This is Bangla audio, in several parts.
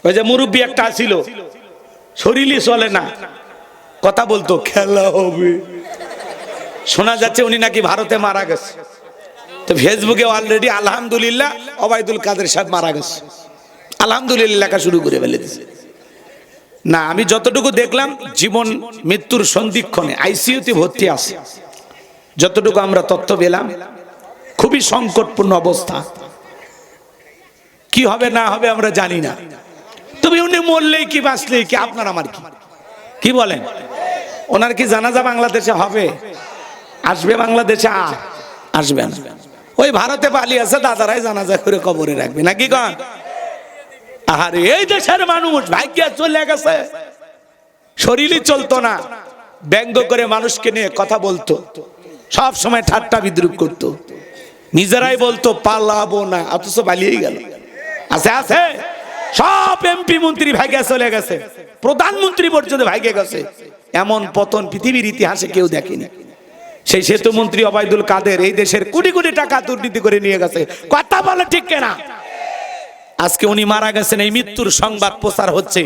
ওই যে মুরব্বী একটা ছিল, শরীরই চলে না, কথা বলতো খেলা হবে। শোনা যাচ্ছে উনি নাকি ভারতে মারা গেছে। তো ফেসবুকে অলরেডি আলহামদুলিল্লাহ ওবায়দুল কাদের সাহেব মারা গেছে, আলহামদুলিল্লাহ লেখা শুরু করে ফেলে দিয়েছে। না, আমি যতটুকু দেখলাম জীবন মৃত্যুর সন্ধিক্ষণে আইসিইউতে ভর্তি আছে, যতটুকু আমরা তথ্য পেলাম খুবই সংকটপূর্ণ অবস্থা। কি হবে না হবে আমরা জানি না, তবে উনি মরলেই কি বাঁচলেই কি আপনার আমার কি বলেন? ওনার কি জানাজা বাংলাদেশে হবে? আসবে বাংলাদেশে? আসবে না, ওই ভারতে পালিয়ে আছে, দাদারাই জানাজা করে কবরে রাখবে নাকি কন? আরে এই দেশের মানুষ ভাগ্য চলে গেছে, শরীরই চলতো না, ব্যঙ্গ করে মানুষকে নিয়ে কথা বলতো, সব সময় ঠাট্টা বিদ্রুপ করতো, নিজেরাই বলতো পালাবো না, অথচ পালিয়েই গেল। আছে আছে সব এমপি মন্ত্রী ভাগ্যে চলে গেছে, প্রধানমন্ত্রী পর্যন্ত ভাগ্যে গেছে। এমন পতন পৃথিবীর ইতিহাসে কেউ দেখেনি। সেই সেতু মন্ত্রী ওবায়দুল কাদের এই দেশের কোটি কোটি টাকা দুর্নীতি করে নিয়ে গেছে, কথা বলে ঠিক কিনা? আজকে উনি মারা গেছেন, এই মৃত্যুর সংবাদ প্রচার হচ্ছে,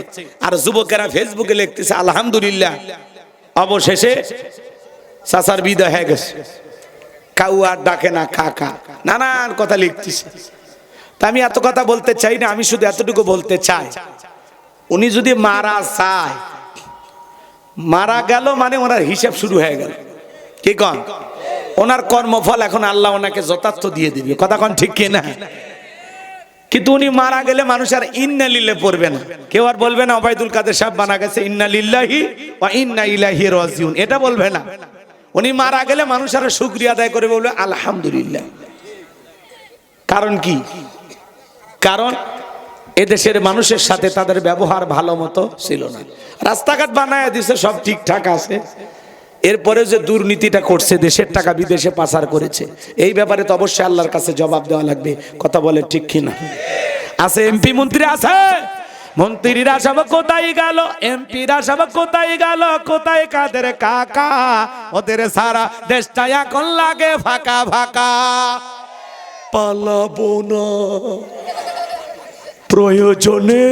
আর যুবকেরা ফেসবুকে লিখতেছে আলহামদুলিল্লাহ অবশেষে চাচার বিদায় হয়ে গেছে, কাউ আর ডাকে না কাকা, নানান কথা লিখতেছে। তা আমি এত কথা বলতে চাই না, আমি শুধু এতটুকু বলতে চাই, উনি যদি মারা যায়, মারা গেল মানে ওনার হিসাব শুরু হয়ে গেল, কি কন? ওনার কর্মফল এখন আল্লাহ ওনাকে যথার্থ দিয়ে দিবে, কথা কন ঠিক কিনা? কিন্তু উনি মারা গেলে মানুষ আর ইন্না লিল্লাহি পড়বে না, কেউ আর বলবে না ওবায়দুল কাদের সাহেব মারা গেছে ইন্না লিল্লাহি ওয়া ইন্না ইলাইহি রাজিউন, এটা বলবে না। উনি মারা গেলে মানুষ আর শুকরিয়া আদায় করে বলবে আলহামদুলিল্লাহ। কারণ কি? কারণ এদেশের মানুষের সাথে তাদের ব্যবহার ভালো মতো ছিল না, রাস্তাঘাট বানায় দিছে, সব ঠিকঠাক আছে, এরপরে যে দুর্নীতিটা করছে, দেশের টাকা বিদেশে পাচার করেছে, এই ব্যাপারে তো অবশ্যই আল্লাহর কাছে জবাব দেওয়া লাগবে, কথা বলে ঠিক কিনা? আছে এমপি মন্ত্রী আছে, মন্ত্রীরা সব কোথায় গেল, এমপিরা সব কোথায় গেল, কোথায় কাদের কাকা? ওদের সারা দেশটা এখন লাগে ফাঁকা ফাঁকা। পালাবো না প্রয়োজনে,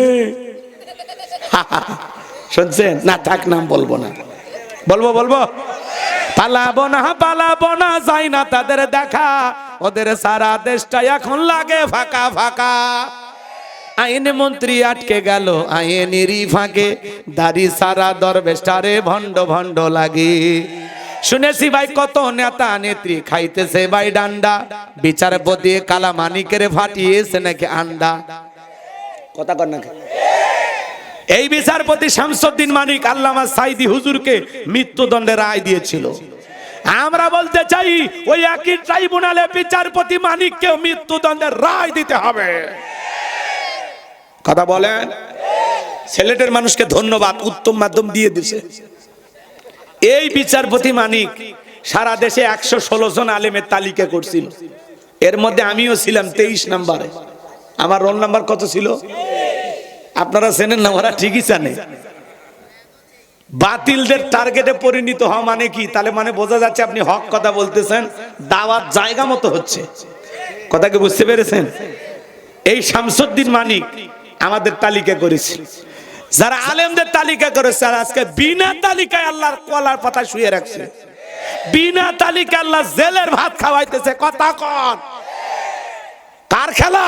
শুনছেন না? থাক, নাম বলবো না, বলবো পালাবো না, যাই না তাদের দেখা, ওদের সারা দেশটা এখন লাগে ফাঁকা ফাঁকা। আইন মন্ত্রী আটকে গেল আইনেরই ফাঁকে, দাড়ি সারা দরবেশটারে ভণ্ড ভণ্ড লাগে। শুনেছি ভাই কত নেতা নেত্রী খাইতেছে ভাই ডান্ডা, বিচারপতি কালা মানিকের ফাটিয়েছে নাকি আন্ডা, কথা কর না? এই বিচারপতি শামসুদ্দিন মানিক আল্লামা সাইদি হুজুরকে মৃত্যুদণ্ডের রায় দিয়েছিল। আমরা বলতে চাই ওই একই ট্রাইব্যুনালে বিচারপতি মানিককেও মৃত্যুদণ্ডের রায় দিতে হবে, কথা বলেন? সিলেটের মানুষকে ধন্যবাদ, উত্তম মাধ্যম দিয়ে দিছে। এই বিচারপতি মানিক সারা দেশে 116 জন আলেমের তালিকা করছিল, এর মধ্যে আমিও ছিলাম 23 নম্বরে। আমার রোল নাম্বার কত ছিল আপনারা চেনেন না? ওরা ঠিকই জানে। বাতিলদের টার্গেটে পরিণত হওয়া মানে কি? তাহলে মানে বোঝা যাচ্ছে আপনি হক কথা বলতেছেন, দাওয়াত জায়গা মতো হচ্ছে, কথা কি বুঝতে পেরেছেন? এই শামসুদ্দিন মানিক আমাদের তালিকা করেছে, যারা আলেমদের তালিকা করেছে, আর আজকে বিনা তালিকায় আল্লাহর কলার পাতা শুয়ে রাখছে, বিনা তালিকায় আল্লাহ জেলের ভাত খাওয়াইতেছে, কথা কন? কার খেলা?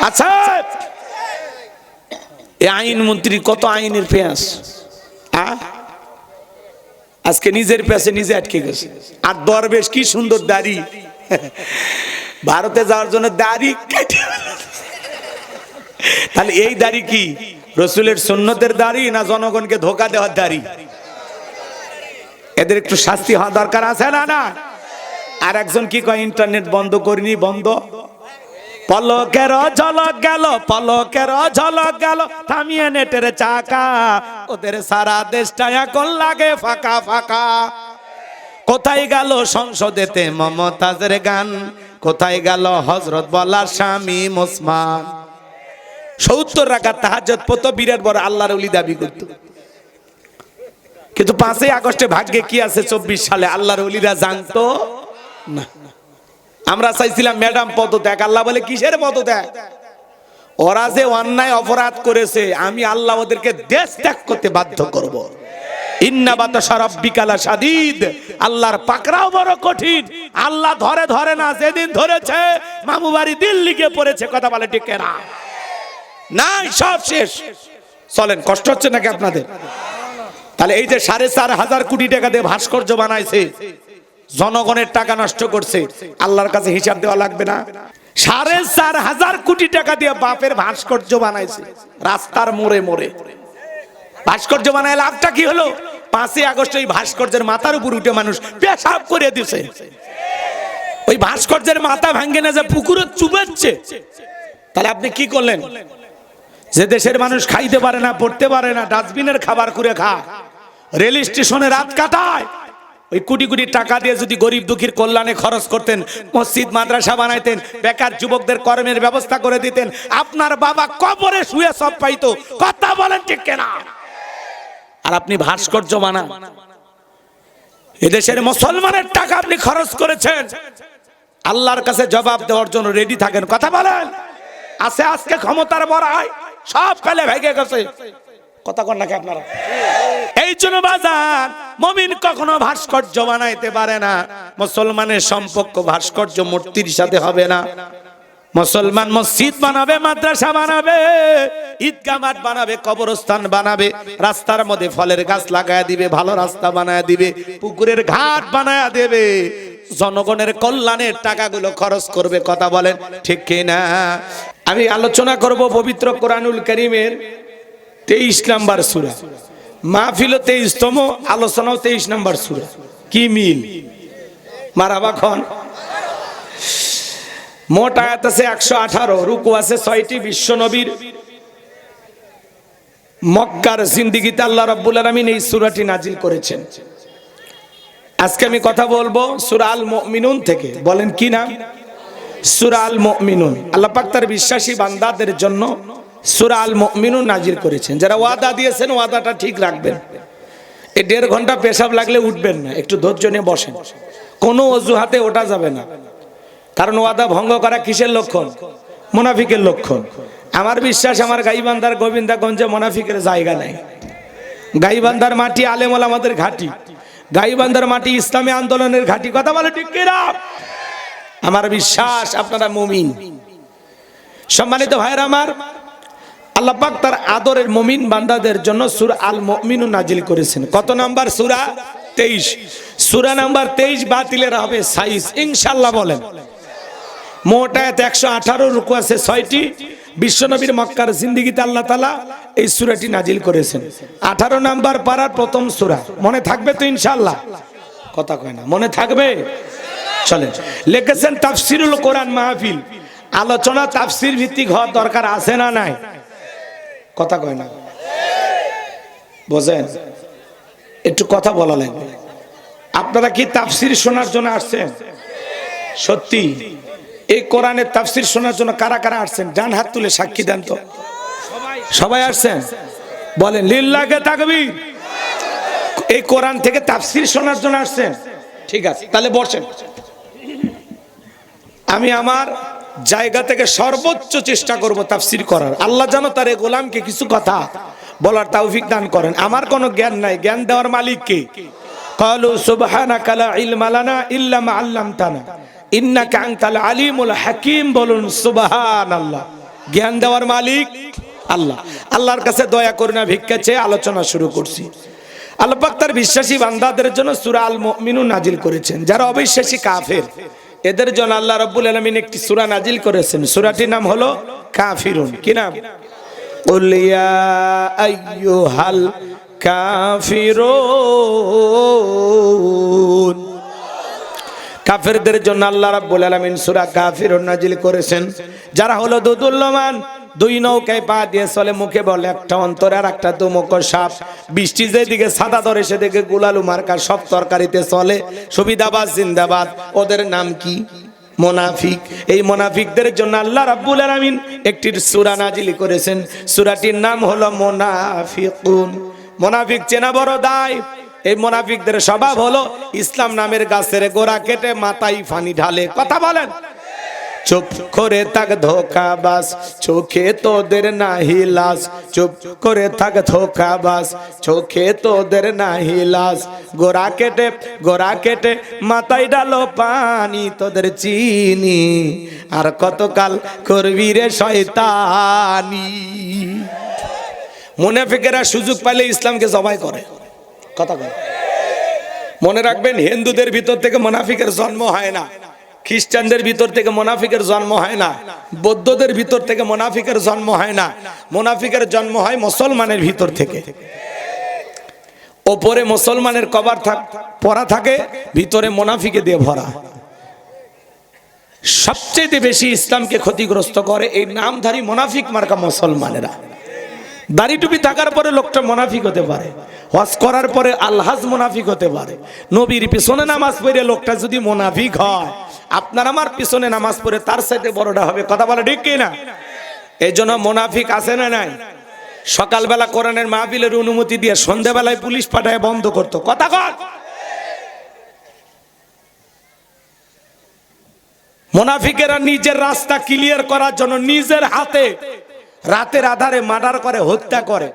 আচ্ছা, এই আইন মন্ত্রী কত আইনের পেঁয়াজ, আজকে নিজের পেঁচে নিজে আটকে গেছে। আর দরবেশ কি সুন্দর দাড়ি, ভারতে যাওয়ার জন্য দাড়ি কেটে, তাহলে এই দাড়ি কি রসুলের সুন্নতের দাড়ি না জনগণকে ধোকা দেওয়ার দাড়ি? এদের একটু শাস্তি হওয়া দরকার আছে না? না। আর একজন কি কয় ইন্টারনেট বন্ধ করিনি, বন্ধ, পলকের ঝলক গেল, পলকের ঝলক গেল, থামিয়ে নেটের চাকা, ওদের সারা দেশটা এখন লাগে ফাঁকা ফাঁকা। কোথায় গেল সংসদেতে মমতাজের গান, কোথায় গেল হযরত বলার স্বামী ওসমান? 70 রাকাত তাহাজ্জুদ পড়তো, বিরাট বড় আল্লাহর ওলি দাবি করত। কিন্তু 5ই আগস্টে ভাগ্যে কি আছে 24 সালে আল্লাহর ওলিরা জানতো না। আমরা চাইছিলাম ম্যাডাম পদত্যাগ, আল্লাহ বলে কিসের পদত্যাগ? ওরা যে অন্যায় অপরাধ করেছে আমি আল্লাহ ওদেরকে দেশ ত্যাগ করতে বাধ্য করব। ইন্না বাতাশা রাব্বিকা লাশাদীদ, আল্লাহর পাকড়াও বড় কঠিন। আল্লাহ ধরে ধরে না, যেদিন ধরেছে মামু বাড়ি দিল্লিকে পড়েছে। কথা বলে ঠিক না? নাই, সব শেষ। চলেন, কষ্ট হচ্ছে নাকি আপনাদের? তাহলে এই যে 4,500 কোটি টাকা দিয়ে ভাস্কর্য বানাইছে, জনগণের টাকা নষ্ট করছে, আল্লাহর কাছে হিসাব দেওয়া লাগবে না? 4,500 কোটি টাকা দিয়ে বাপের ভাস্কর্য বানাইছে, রাস্তার মোড়ে মোড়ে ভাস্কর্য বানায়। লাভটা কি হলো? 5ই আগস্ট ওই ভাস্কর্যের মাথার উপর উঠে মানুষ পেশাব করে দিছে। ওই ভাস্কর্যের মাথা ভাঙ্গে না যে পুকুরে চুবাচ্ছে। তাহলে আপনি কি করলেন? যে দেশের মানুষ খাইতে পারে না, পড়তে পারে না, ডাস্টবিনের খাবার করে খায়, রেল স্টেশনে রাত কাটায়, ওই কোটি কোটি টাকা দিয়ে যদি গরিব দুঃখীর কল্যাণে খরচ করতেন, মসজিদ মাদ্রাসা বানাইতেন, বেকার যুবকদের কর্মের ব্যবস্থা করে দিতেন, আপনার বাবা কবরে শুয়ে সব পাইতো। কথা বলেন ঠিক কিনা? আর আপনি ভাস্কর্য বানান। এদেশের মুসলমানের টাকা আপনি খরচ করেছেন, আল্লাহর কাছে জবাব দেওয়ার জন্য রেডি থাকেন। কথা বলেন? আছে আজকে ক্ষমতার বড়াই, সব ফেলে ভেঙে গেছে। কথা কন নাকি আপনারা? এই জন্য বাজার মুমিন কখনো ভাস্কর্য বানাইতে পারে না। মুসলমানের সম্পর্ক ভাস্কর্য মূর্তির সাথে হবে না। মুসলমান মসজিদ বানাবে, মাদ্রাসা বানাবে, ঈদগাহ মাঠ বানাবে, কবরস্থান বানাবে, রাস্তার মধ্যে ফলের গাছ লাগায় দিবে, ভালো রাস্তা বানায় দিবে, পুকুরের ঘাট বানায় দেবে, জনগণের কল্যাণের টাকাগুলো খরচ করবে। কথা বলেন ঠিক কিনা? আমি আলোচনা করব পবিত্র কোরআনুল কারীমের 23 নম্বর সূরা। মাহফিল 23তম, আলোচনাও 23 নম্বর সূরা। কি মিল? মারহাবা খন। মোট আয়াত আছে 118, রুকু আছে 6টি। বিশ্ব নবীর মক্কার জিন্দেগিতে আল্লাহ রাব্বুল আলামিন এই সূরাটি নাজিল করেছেন। আজকে আমি কথা বলবো সূরা আল মুমিনুন থেকে। বলেন কি নাম? সূরা আল মুমিনুন। আল্লাহ পাক তার বিশ্বাসী বান্দাদের জন্য সূরা আল মুমিনুন নাজিল করেছেন। যারা ওয়াদা দিয়েছেন ওয়াদাটা ঠিক রাখবেন। এই 1.5 ঘন্টা পেশাব লাগলে উঠবেন না, একটু ধৈর্য নিয়ে বসেন। কোনো অজুহাতে ওঠা যাবে না, কারণ ওয়াদা ভঙ্গ করা কিসের লক্ষণ? মুনাফিকের লক্ষণ। আমার বিশ্বাস আমার গাইবান্ধার গোবিন্দাগঞ্জে মুনাফিকের জায়গা নাই। গাইবান্ধার মাটি আলেম ওলামাদের ঘাঁটি, গাইবান্ধার মাটি ইসলামী আন্দোলনের ঘাঁটি। কথা বলে ঠিক কিনা? আমার বিশ্বাস আপনারা মুমিন। সম্মানিত ভাইরা আমার, আল্লাহ পাক তার আদরের মুমিন বান্দাদের জন্য সূরা আল মুমিনুন নাজিল করেছেন। কত নাম্বার সূরা? 23। সূরা নাম্বার 23 বাতিলের হবে 26 ইনশাআল্লাহ। বলেন। মোট আয়াত 118, রুকু আছে 6টি। বিশ্বনবীর মক্কার জিন্দেগিতে আল্লাহ তাআলা এই সূরাটি নাজিল করেছেন। 18 নাম্বার পারার প্রথম সূরা। মনে থাকবে তো ইনশাআল্লাহ? কথা কয় না, মনে থাকবে? চলেন। লিখেছেন তাফসিরুল কোরআন মাহফিল। আলোচনা তাফসির ভিত্তিক হওয়ার দরকার আছে না নাই? কথা কয় না, বোঝেন? একটু কথা বলা লাগবে। আপনারা কি তাফসির শোনার জন্য আসছেন? সত্যি এই কোরআনের তাফসির শোনার জন্য কারা কারা আসছেন? ডান হাত তুলে সাক্ষী দেন তো। সবাই আসছেন? বলেন লিল্লাহে তাকবীর। এই কোরআন থেকে তাফসির শোনার জন্য আসছেন? ঠিক আছে, তাহলে বসেন। আমি আমার জায়গা থেকে সর্বোচ্চ চেষ্টা করব তাফসির করার। আল্লাহ যেন তার এই গোলামকে কিছু কথা বলার তৌফিক দান করেন। আমার কোনো জ্ঞান নাই, জ্ঞান দেওয়ার মালিক কে? ক্বালু সুবহানাকা লা ইলমা লানা ইল্লা মা আল্লামতানা ইন্নাকা আনতাল আলিমুল হাকিম। বলুন সুবহানাল্লাহ। জ্ঞান দেওয়ার মালিক আল্লাহ। আল্লাহর কাছে দয়া করুণা ভিক্ষা চেয়ে আলোচনা শুরু করছি। আল্লাহ পাক তার বিশ্বাসী বান্দাদের জন্য সূরা আল মুমিনুন নাজিল করেছেন। যারা অবিশ্বাসী কাফের এদের জন্য আল্লাহ রাব্বুল আলামিন একটি সূরা নাজিল করেছেন। সূরাটির নাম হলো কাফিরুন। কি নাম? কুল ইয়া আইয়ুহাল কাফিরুন। কাফেরদের জন্য আল্লাহ রাব্বুল আলামিন সূরা কাফিরুন নাজিল করেছেন। যারা হলো দুদুল্যমান, 2 নৌকায় পা দিয়ে চলে, মুখে বলে একটা, অন্তরে আর একটা দুমুখ সাপ। বৃষ্টি যেদিকে ছাতা ধরে সেদিকে গুলালু মার্কা সব তরকারিতে চলে। সুবিধাবাদ জিন্দাবাদ। ওদের নাম কি? মুনাফিক। এই মুনাফিকদের জন্য আল্লাহ রাব্বুল আলামিন একটি সূরা নাজিল করেছেন। সূরাটির নাম হলো মুনাফিকুন। মুনাফিক চেনা বড় দায়। এই মুনাফিকদের স্বভাব হলো ইসলাম নামের গাছের গোড়া কেটে মাথায় পানি ঢালে। কথা বলেন। চুপ করে থাক ধোঁকাবাজ, চোখে তোদের নাহি লাজ। চুপ করে থাক ধোঁকাবাজ, চোখে তোদের নাহি লাজ। গোড়া কেটে মাথায় ডালো পানি, তোদের চিনি আর কতকাল করবি রে শয়তানি। মুনাফিকেরা সুযোগ পাইলে ইসলামকে জবাই করে, কথা বলে। মনে রাখবেন, হিন্দুদের ভিতর থেকে মুনাফিকের জন্ম হয় না, খ্রিস্টানদের ভিতর থেকে মুনাফিকের জন্ম হয় না, বৌদ্ধদের ভিতর থেকে মুনাফিকের জন্ম হয় না। মুনাফিকের জন্ম হয় মুসলমানের ভিতর থেকে। ওপরে মুসলমানের কভার পরা থাকে, ভিতরে মুনাফিকে দিয়ে ভরা। সবচেয়ে বেশি ইসলামকে ক্ষতিগ্রস্ত করে এই নামধারী মুনাফিক মার্কা মুসলমানেরা। দাড়ি টুপি থাকার পরে লোকটা মুনাফিক হতে পারে, হজ করার পরে আলহাজ মুনাফিক হতে পারে। নবীর পিছনে নামাজ পড়ে লোকটা যদি মুনাফিক হয়, আপনার আমার পিছনে নামাজ পড়ে তার সাথে বড়টা হবে, কথা বলে ঠিক কি না? এই জন্য মুনাফিক আছে না নাই? সকালবেলা কোরআনের মাহফিলের অনুমতি দিয়ে সন্ধ্যাবেলায় পুলিশ পাঠায় বন্ধ করতো, কথা কর। মুনাফিকেরা নিজের রাস্তা ক্লিয়ার করার জন্য নিজের হাতে রাতের আধারে মার্ডার করে, হত্যা করে,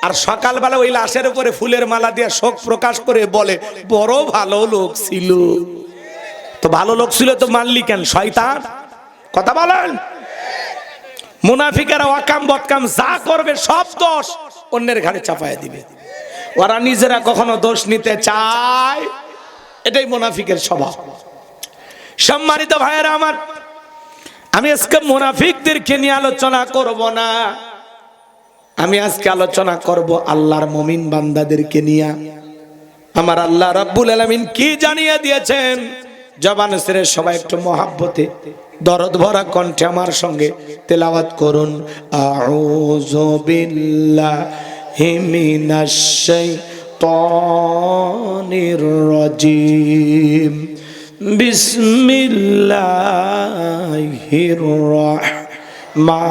আর সকালবেলা ওই লাশের উপরে ফুলের মালা দিয়ে শোক প্রকাশ করে বলে বড় ভালো লোক ছিল। তো ভালো লোক ছিল তো মানলি কেন? শয়তান, কথা বলেন। মুনাফিকেরা ওয়াকাম বদকাম যা করবে সব দোষ অন্যের ঘাড়ে চাপায় দিবে। ওরা নিজেরা কখনো দোষ নিতে চায়, এটাই মুনাফিকের স্বভাব। সম্মানিত ভাইয়েরা আমার, আমি আজকে মুনাফিকদেরকে নিয়ে আলোচনা করব না, আমি আজকে আলোচনা করব আল্লাহর মুমিন বান্দাদেরকে নিয়ে। আমার আল্লাহ রাব্বুল আলামিন কি জানিয়ে দিয়েছেন, জবান ছেড়ে সবাই একটু মহাব্বতে দরদ ভরা কণ্ঠে আমার সঙ্গে তেলাওয়াত করুন। আউযু বিল্লাহি মিনাশ শাইতানির রাজিম। বিসমিল্লাহির রাহমানির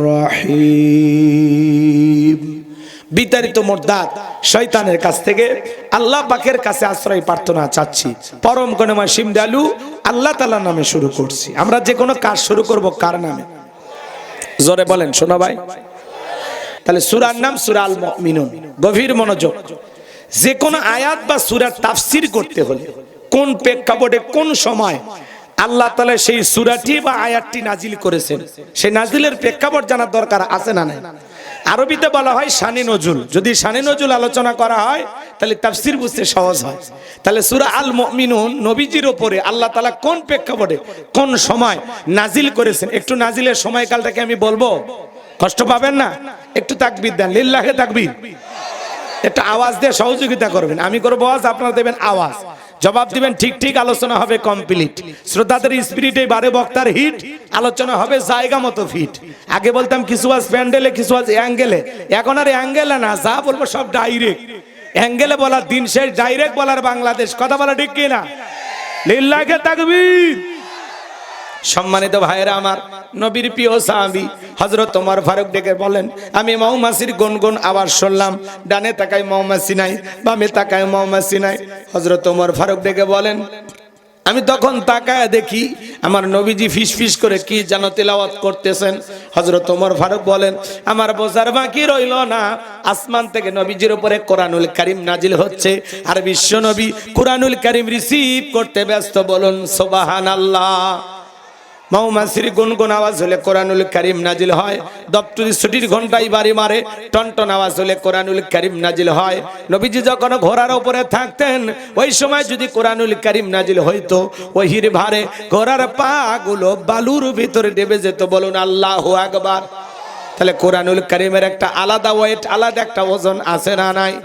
রহিম। বিতাড়িত মোরদাদ শয়তানের কাছ থেকে আল্লাহ পাকের কাছে আশ্রয় প্রার্থনা চাচ্ছি। পরম করুণাময় সীম দয়ালু আল্লাহ তাআলার নামে শুরু করছি। আমরা যে কোনো কাজ শুরু করব কার নামে? জোরে বলেন, শোনো ভাই। তাহলে সূরার নাম সূরা আল মুমিনুন। গভীর মনোযোগ। যে কোনো আয়াত বা সূরার তাফসীর করতে হলে কোন প্রেক্ষাপটে কোন সময় আল্লাহ তাআলা সেই সূরাটি বা আয়াতটি নাজিল করেছেন, সেই নাজিলের প্রেক্ষাপট জানার দরকার আছে না নাই? আরবিতে বলা হয় শানে নজুল। যদি শানে নজুল আলোচনা করা হয় তাহলে তাফসীর বুঝতে সহজ হয়। তাহলে সূরা আল মুমিনুন নবীজির উপরে আল্লাহ তাআলা কোন প্রেক্ষাপটে কোন সময় নাজিল করেছেন, একটু নাজিলের সময়কালটাকে আমি বলবো, কষ্ট পাবেন না? একটু তাকবীর দেন, লিল্লাহি তাকবীর। একটা আওয়াজ দিয়ে সহযোগিতা করবেন, আমি করবো আওয়াজ, আপনারা দেবেন আওয়াজ, জবাব দিবেন ঠিক ঠিক, আলোচনা হবে কমপ্লিট। শ্রোতাদের স্পিরিটে বারে বক্তার হিট, আলোচনা হবে জায়গা মতো ফিট। আগে বলতাম কিছু আজ প্যান্ডেলে, কিছু আজ অ্যাঙ্গেলে, এখন আর অ্যাঙ্গেলে না, যা বলবো সব ডাইরেক্ট। অ্যাঙ্গেলে বলার দিন শেষ, ডাইরেক্ট বলার বাংলাদেশ, কথা বলা ঠিক কিনা? লিল্লাহি তাকবীর। সম্মানিত ভাইয়েরা আমার, নবীর প্রিয় সাহাবী হযরত ওমর ফারুক ডেকে বলেন, আমি মৌমাছির গুনগুন আওয়াজ শুনলাম, ডানে তাকায় মৌমাছি নাই, বামে তাকায় মৌমাছি নাই। হযরত ওমর ফারুক ডেকে বলেন, আমি তখন তাকায় দেখি আমার নবীজি ফিসফিস করে কি যেন তেলাওয়াত করতেছেন। হযরত ওমর ফারুক বলেন, আমার বোঝার বাকি রইল না, আসমান থেকে নবীজির উপরে কোরআনুল কারীম নাজিল হচ্ছে, আর বিশ্ব নবী কোরআনুল কারীম রিসিভ করতে ব্যস্ত। বলুন সুবহানাল্লাহ। মৌমাছির গুনগুন আওয়াজ হলে কোরআনুল কারীম নাজিল হয়, দপ্তরি ছুটির ঘন্টায় বাড়ি মারে টনটন আওয়াজ হলে কোরআনুল কারীম নাজিল হয়। নবীজি যখন ঘোড়ার উপরে থাকতেন, ওই সময় যদি কোরআনুল কারীম নাজিল হইতো, ওহির ভারে ঘোড়ার পা গুলো বালুর ভিতরে ডেবে যেত। বলুন আল্লাহু আকবার। তাহলে কোরআনুল কারীমের একটা আলাদা ওয়েট, আলাদা একটা ওজন আছে না নাই?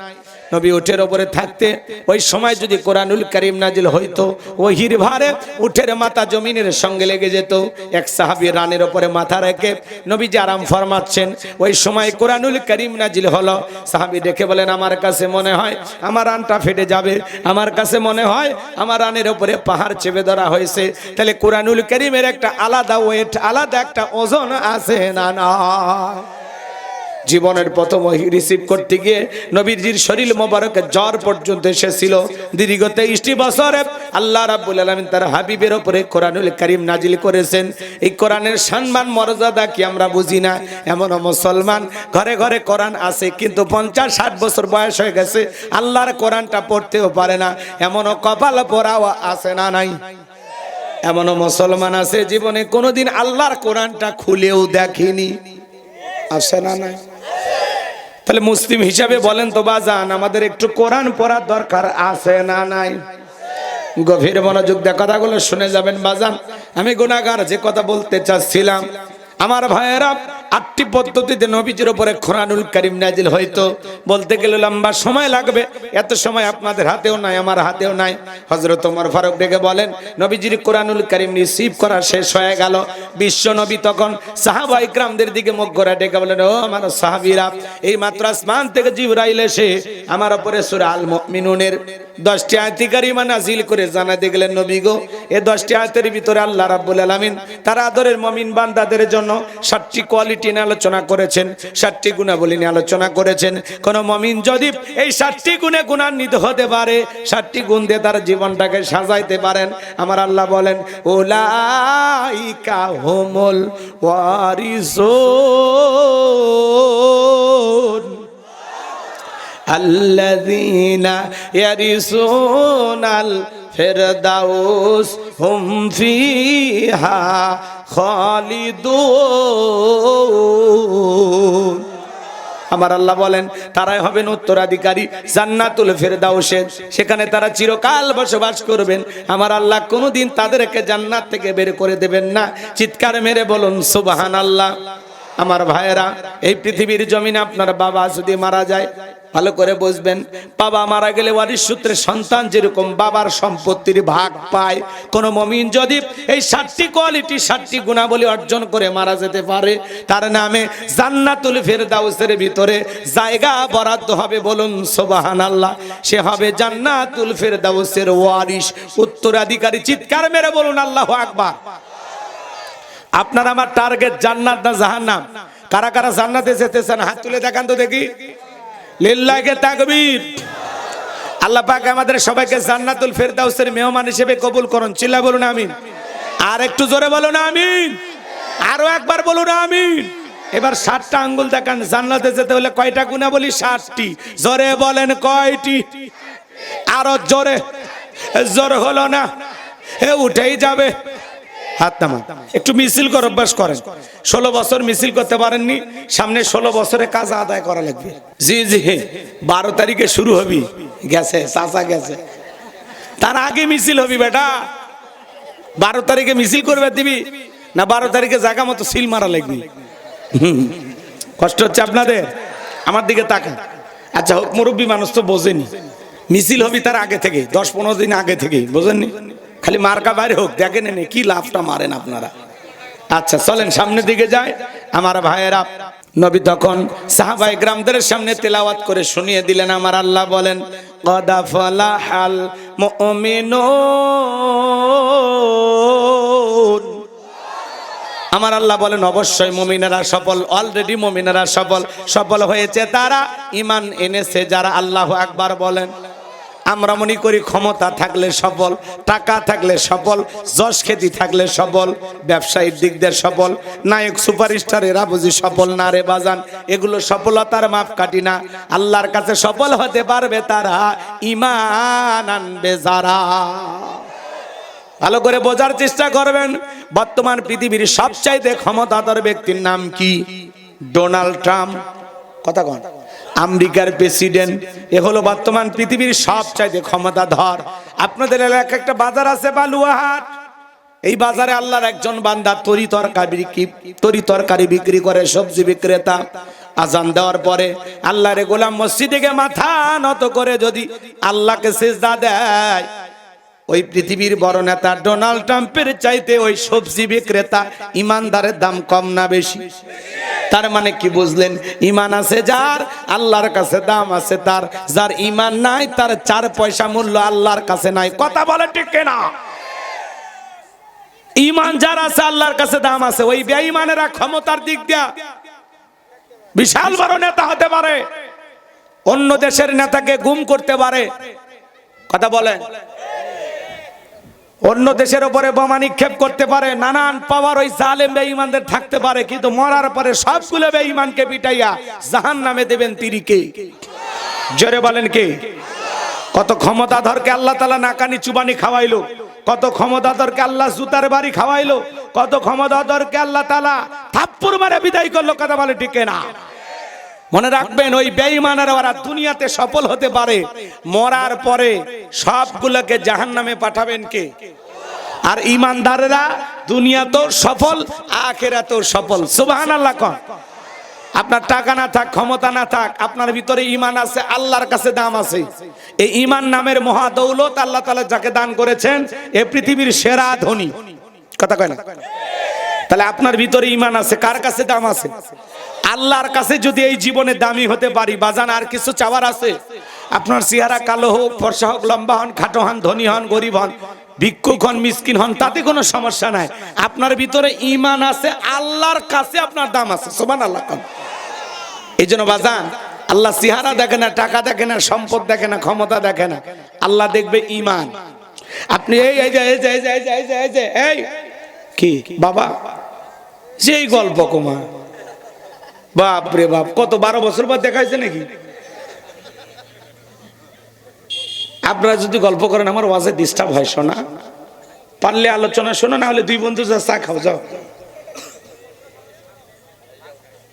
নবী উটের উপরে থাকতে ওই সময় যদি কোরআনুল কারীম নাজিল হইতো, ওহির ভারে উটের মাথা জমিনের সঙ্গে লেগে যেত। এক সাহাবী রানের উপরে মাথা রেখে নবীজি আরাম ফরমাচ্ছেন, ওই সময় কোরআনুল কারীম নাজিল হলো। সাহাবী দেখে বলেন, আমার কাছে মনে হয় আমার রানটা ফেটে যাবে, আমার কাছে মনে হয় আমার রানের উপরে পাহাড় চেপে ধরা হয়েছে। তাহলে কোরআনুল কারীমের একটা আলাদা ওয়েট, আলাদা একটা ওজন আছে না না? জীবনের প্রথম ওহী রিসিভ করতে গিয়ে নবীজির শরীর মোবারকে জ্বর পর্যন্ত এসেছিল। দীর্ঘ 23টি বছরে আল্লাহ রাব্বুল আলামিন তার হাবিবের উপরে কোরআনুল কারীম নাজিল করেছেন। এই কোরআনের সম্মান মর্যাদা কি আমরা বুঝি না? এমন মুসলমান ঘরে ঘরে কোরআন আছে, কিন্তু 50-60 বছর বয়স হয়ে গেছে, আল্লাহর কোরআনটা পড়তেও পারে না। এমনও কপাল পোড়াও আছে না নাই? এমনও মুসলমান আছে জীবনে কোনোদিন আল্লাহর কোরআনটা খুলেও দেখেনি, আছে না নাই? তাহলে মুসলিম হিসাবে বলেন তো বাজান, আমাদের একটু কোরআন পড়ার দরকার আছে না নাই? গভীর মনোযোগ দিয়ে কথাগুলো শুনে যাবেন বাজান। আমি গুনাহগার, যে কথা বলতে চাচ্ছিলাম, আমার ভাইয়েরা, 8টি পদ্ধতিতে নবীজির উপরে কোরআনুল কারীম নাজিল হয়তো। বলতে গেলে লম্বা সময় লাগবে, এত সময় আপনাদের হাতেও নাই, আমার হাতেও নাই। হযরত ওমর ফারুক ডেকে বলেন, নবীজির কোরআনুল কারীম রিসিভ করা শেষ হয়ে গেল। বিশ্ব নবী তখন সাহাবায়ে কিরামদের দিকে মুখ করে ডেকে বলেন, ও আমার সাহাবীরা, এই মাত্র আসমান থেকে জিবরাইল এসে আমার উপরে সূরা আল মুমিনুনের 10টি আয়াত কারিমা নাজিল করে জানাতে গেলেন, নবী গো, এই 10টি আয়াতের ভিতরে আল্লাহ রাব্বুল আলামিন তার আদরের মুমিন বান্দাদের জন্য 7টি কোয়ালিটি নিয়ে আলোচনা করেছেন, 7টি গুণাবলী নিয়ে আলোচনা করেছেন। কোন মুমিন যদি এই 7টি গুণে গুণান্বিত হতে পারে, 7টি গুণ দিয়ে তার জীবনটাকে সাজাইতে পারেন, আমার আল্লাহ বলেন, উলাইকা হুমুল ওয়ারিসুন আল্লাযীনা ইয়ারিসুনাল ফিরদাউস হুম ফিহা খালিদুন। আমার আল্লাহ বলেন, তারাই হবেন উত্তরাধিকারী জান্নাতুল ফিরদাউসের, সেখানে তারা চিরকাল বসবাস করবেন। আমার আল্লাহ কোনোদিন তাদেরকে জান্নাত থেকে বের করে দেবেন না। চিৎকার মেরে বলুন সুবহানাল্লাহ। আমার ভাইয়েরা, এই পৃথিবীর জমিনে আপনার বাবা যদি মারা যায়, ভালো করে বুঝবেন, বাবা মারা গেলে ওয়ারিশ সূত্রে সন্তান যেরকম বাবার সম্পত্তির ভাগ পায়, কোন মুমিন যদি এই 7টি কোয়ালিটি 7টি গুণাবলী অর্জন করে মারা যেতে পারে, তার নামে জান্নাতুল ফিরদাউসের ভিতরে জায়গা বরাদ্দ হবে। বলুন সুবহানাল্লাহ। সে হবে জান্নাতুল ফিরদাউসের ওয়ারিশ, উত্তরাধিকারী। চিৎকার মেরে বলুন আল্লাহু আকবার। আপনার আমার টার্গেট জান্নাত না জাহান্নাম? কারা কারা জান্নাতে যেতে চান হাত তুলে দেখান তো দেখি। লিল্লাহি তাকবীর। আল্লাহ পাক আমাদের সবাইকে জান্নাতুল ফিরদাউসের মেহমান হিসেবে কবুল করুন। চিল্লা বলুন আমিন। আর একটু জোরে বলুন আমিন। আরো একবার বলুন আমিন। এবার 7টা আঙ্গুল দেখান। জান্নাতে যেতে হলে কয়টা গুণাবলী? 7টি। জোরে বলেন কয়টি? আরো জোরে। জোর হলো না, উঠেই যাবে। হাত নামান। একটু মিছিল করে অভ্যাস করেন। 16 বছর মিছিল করতে পারেননি, সামনে 16 বছরে কাজ আদায় করা লাগবে। জি জি, 12 তারিখে শুরু হবি। গেছে চাচা গেছে, তার আগে মিছিল হবি বেটা। 12 তারিখে মিছিল করবে দিবি না? 12 তারিখে জায়গা মতো সিল মারা লাগবে। কষ্ট হচ্ছে আপনাদের? আমার দিকে তাকান। আচ্ছা হোক, মুরব্বী মানুষ তো বোঝেনি। মিছিল হবি তার আগে থেকে, 10-15 দিন আগে থেকে, বোঝেননি? খালি মার্কা বাইরে হোক, দেখেন এনে কি লাভটা মারেন আপনারা। আচ্ছা চলেন সামনের দিকে যাই। আমার ভাইয়েরা, নবী তখন সাহাবায়ে কিরামদের সামনে তেলাওয়াত করে শুনিয়ে দিলেন। আমার আল্লাহ বলেন, কদ আফলাহাল মুমিনুন। আমার আল্লাহ বলেন, অবশ্যই মুমিনেরা সফল। অলরেডি মুমিনেরা সফল হয়েছে তারা, ঈমান এনেছে যারা। আল্লাহু আকবার বলেন। আমরা মনে করি ক্ষমতা থাকলে সফল, টাকা থাকলে সফল, যশ খ্যাতি থাকলে সফল, ব্যবসায়িক দিক দিয়ে সফল, নায়ক সুপারস্টার এরা বুঝি সফল না রে বাজান। এগুলো সফলতার মাপকাঠি না। আল্লাহর কাছে সফল হতে পারবে তারা, ঈমান আনবে যারা। ভালো করে বোঝার চেষ্টা করবেন। বর্তমান পৃথিবীর সবচাইতে ক্ষমতাধর ব্যক্তির নাম কি? Donald Trump. কথা কন। আমেরিকার প্রেসিডেন্ট। এ হলো বর্তমান পৃথিবীর সবচাইতে ক্ষমতাধর। আপনাদের এলাকায় একটা বাজার আছে বালুয়াহাট। এই বাজারে আল্লাহর একজন বান্দা তরি তরকারি বিক্রি করে, সবজি বিক্রেতা। আজান দেওয়ার পরে আল্লাহর গোলাম মসজিদে গিয়ে মাথা নত করে যদি আল্লাহকে সিজদা দেয়, ওই পৃথিবীর বড় নেতা ডোনাল্ড ট্রাম্পের চাইতে ওই সবজি বিক্রেতা ইমানদারের দাম কম না বেশি? তার মানে কি বুঝলেন? ঈমান আছে যার, আল্লাহর কাছে দাম আছে তার। যার ঈমান নাই, তার 4 পয়সা মূল্য আল্লাহর কাছে নাই। কথা বলে ঠিক কিনা? ঈমান যার আছে, আল্লাহর কাছে দাম আছে। ওই বেঈমানেরা ক্ষমতার দিক দিয়া বিশাল বড় নেতা হতে পারে, অন্য দেশের নেতাকে গুম করতে পারে, কথা বলেন, অন্য দেশের উপরে বোমা নিক্ষেপ করতে পারে, নানান পাওয়ার ওই জালেম বেঈমানদের থাকতে পারে, কিন্তু মরার পরে সবগুলো বেঈমানকে পিটাইয়া জাহান্নামে দেবেন তিরিকে। জোরে বলেন কে? কত ক্ষমতাধরকে আল্লাহ তাআলা নাকানি চুবানি খাওয়াইলো, কত ক্ষমতাধরকে আল্লাহ জুতার বাড়ি খাওয়াইলো, কত ক্ষমতাধরকে আল্লাহ তাআলা থাপ্পড় মারে বিদায় করলো, কথা বলে ঠিক না? মনে রাখবেন, ওই বেঈমানেরা ওরা দুনিয়াতে সফল হতে পারে, মরার পরে সবগুলোকে জাহান্নামে পাঠাবেন কে? আর ঈমানদাররা দুনিয়াতেও সফল, আখিরাতেও সফল। সুবহানাল্লাহ। কোন আপনার টাকা না থাক, ক্ষমতা না থাক, আপনার ভিতরে ঈমান আছে, আল্লাহর কাছে দাম আছে। এই ঈমান নামের মহা দৌলত আল্লাহ তাআলা যাকে দান করেছেন, এই পৃথিবীর সেরা ধনী, কথা কয় না? তাহলে আপনার ভিতরে ঈমান আছে, কার কাছে দাম আছে? আল্লাহর কাছে। যদি এই জীবনে দামি হতে পারি, বাজান আর কিছু চাওয়ার আছে? আপনার চেহারা কালো হোক, ফর্সা হোক, লম্বা হন, খাটো হন, ধনী হন, গরিব হন, ভিক্ষুক হন, মিসকিন হন, তাতে কোনো সমস্যা নাই। আপনার ভিতরে ঈমান আছে, আল্লাহর কাছে আপনার দাম আছে। সুবহানাল্লাহ। এই জন্য বাজান, আল্লাহ চেহারা দেখে না, টাকা দেখে না, সম্পদ দেখে না, ক্ষমতা দেখে না, আল্লাহ দেখবে ঈমান। আপনি এই কি বাবা যেই গল্প কমা, বাপ রে বাপ, কত 12 বছর পর দেখাইছে নাকি? আপনারা যদি গল্প করেন আমার ওয়াজে ডিস্টার্ব হয়, শোনা পারলে আলোচনা শোনো, না হলে দুই বন্ধু যা চা খাও, যাও।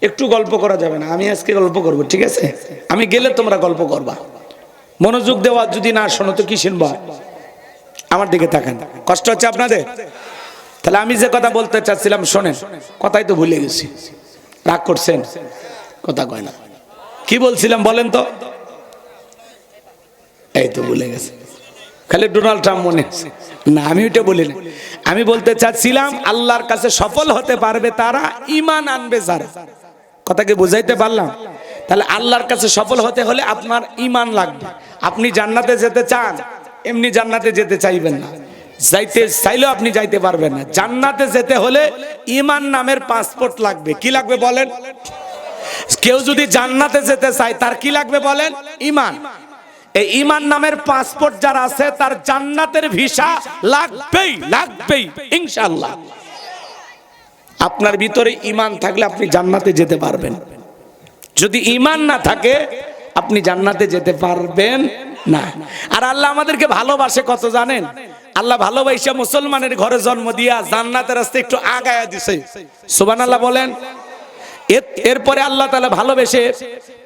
একটু গল্প করা যাবে না? আমি আজকে গল্প করব, ঠিক আছে? আমি গেলে তোমরা গল্প করবা, মনোযোগ দেওয়া। যদি না শোনো তো কি শুনবা? আমার দিকে তাকান, কষ্ট হচ্ছে আপনাদের? তাহলে আমি যে কথা বলতে চাচ্ছিলাম শোনেন, কথাই তো ভুলে গেছি, রাগ করছেন? কথা কয় না। কি বলছিলাম বলেন তো? এই তো ভুলে গেছে, খালি ডোনাল্ড ট্রাম্প মনে আছে না, আমি ওইটা বলি না। আমি বলতে চাচ্ছিলাম আল্লাহর কাছে সফল হতে পারবে তারা, ঈমান আনবে যারা। কথা কি বুঝাইতে পারলাম? তাহলে আল্লাহর কাছে সফল হতে হলে আপনার ঈমান লাগবে। আপনি জান্নাতে যেতে চান, এমনি জান্নাতে যেতে চাইবেন না, যাইতে চাইলেও আপনি যাইতে পারবেন না। জান্নাতে যেতে হলে ঈমান নামের পাসপোর্ট লাগবে। কি লাগবে বলেন? কেউ যদি জান্নাতে যেতে চায় তার কি লাগবে বলেন? ঈমান। এই ঈমান নামের পাসপোর্ট যার আছে তার জান্নাতের ভিসা লাগবেই, লাগবেই ইনশাআল্লাহ। আপনার ভিতরে ঈমান থাকলে আপনি জান্নাতে যেতে পারবেন। যদি ঈমান না থাকে আপনি জান্নাতে যেতে পারবেন না। আর আল্লাহ আমাদেরকে ভালোবাসে কত জানেন? আল্লাহ ভালোবাসা মুসলমানের ঘরে জন্ম দিয়া জান্নাতের রাস্তা একটু আগায়া দিছে। সুবহানাল্লাহ বলেন। এরপরে আল্লাহ তাআলা ভালোবেসে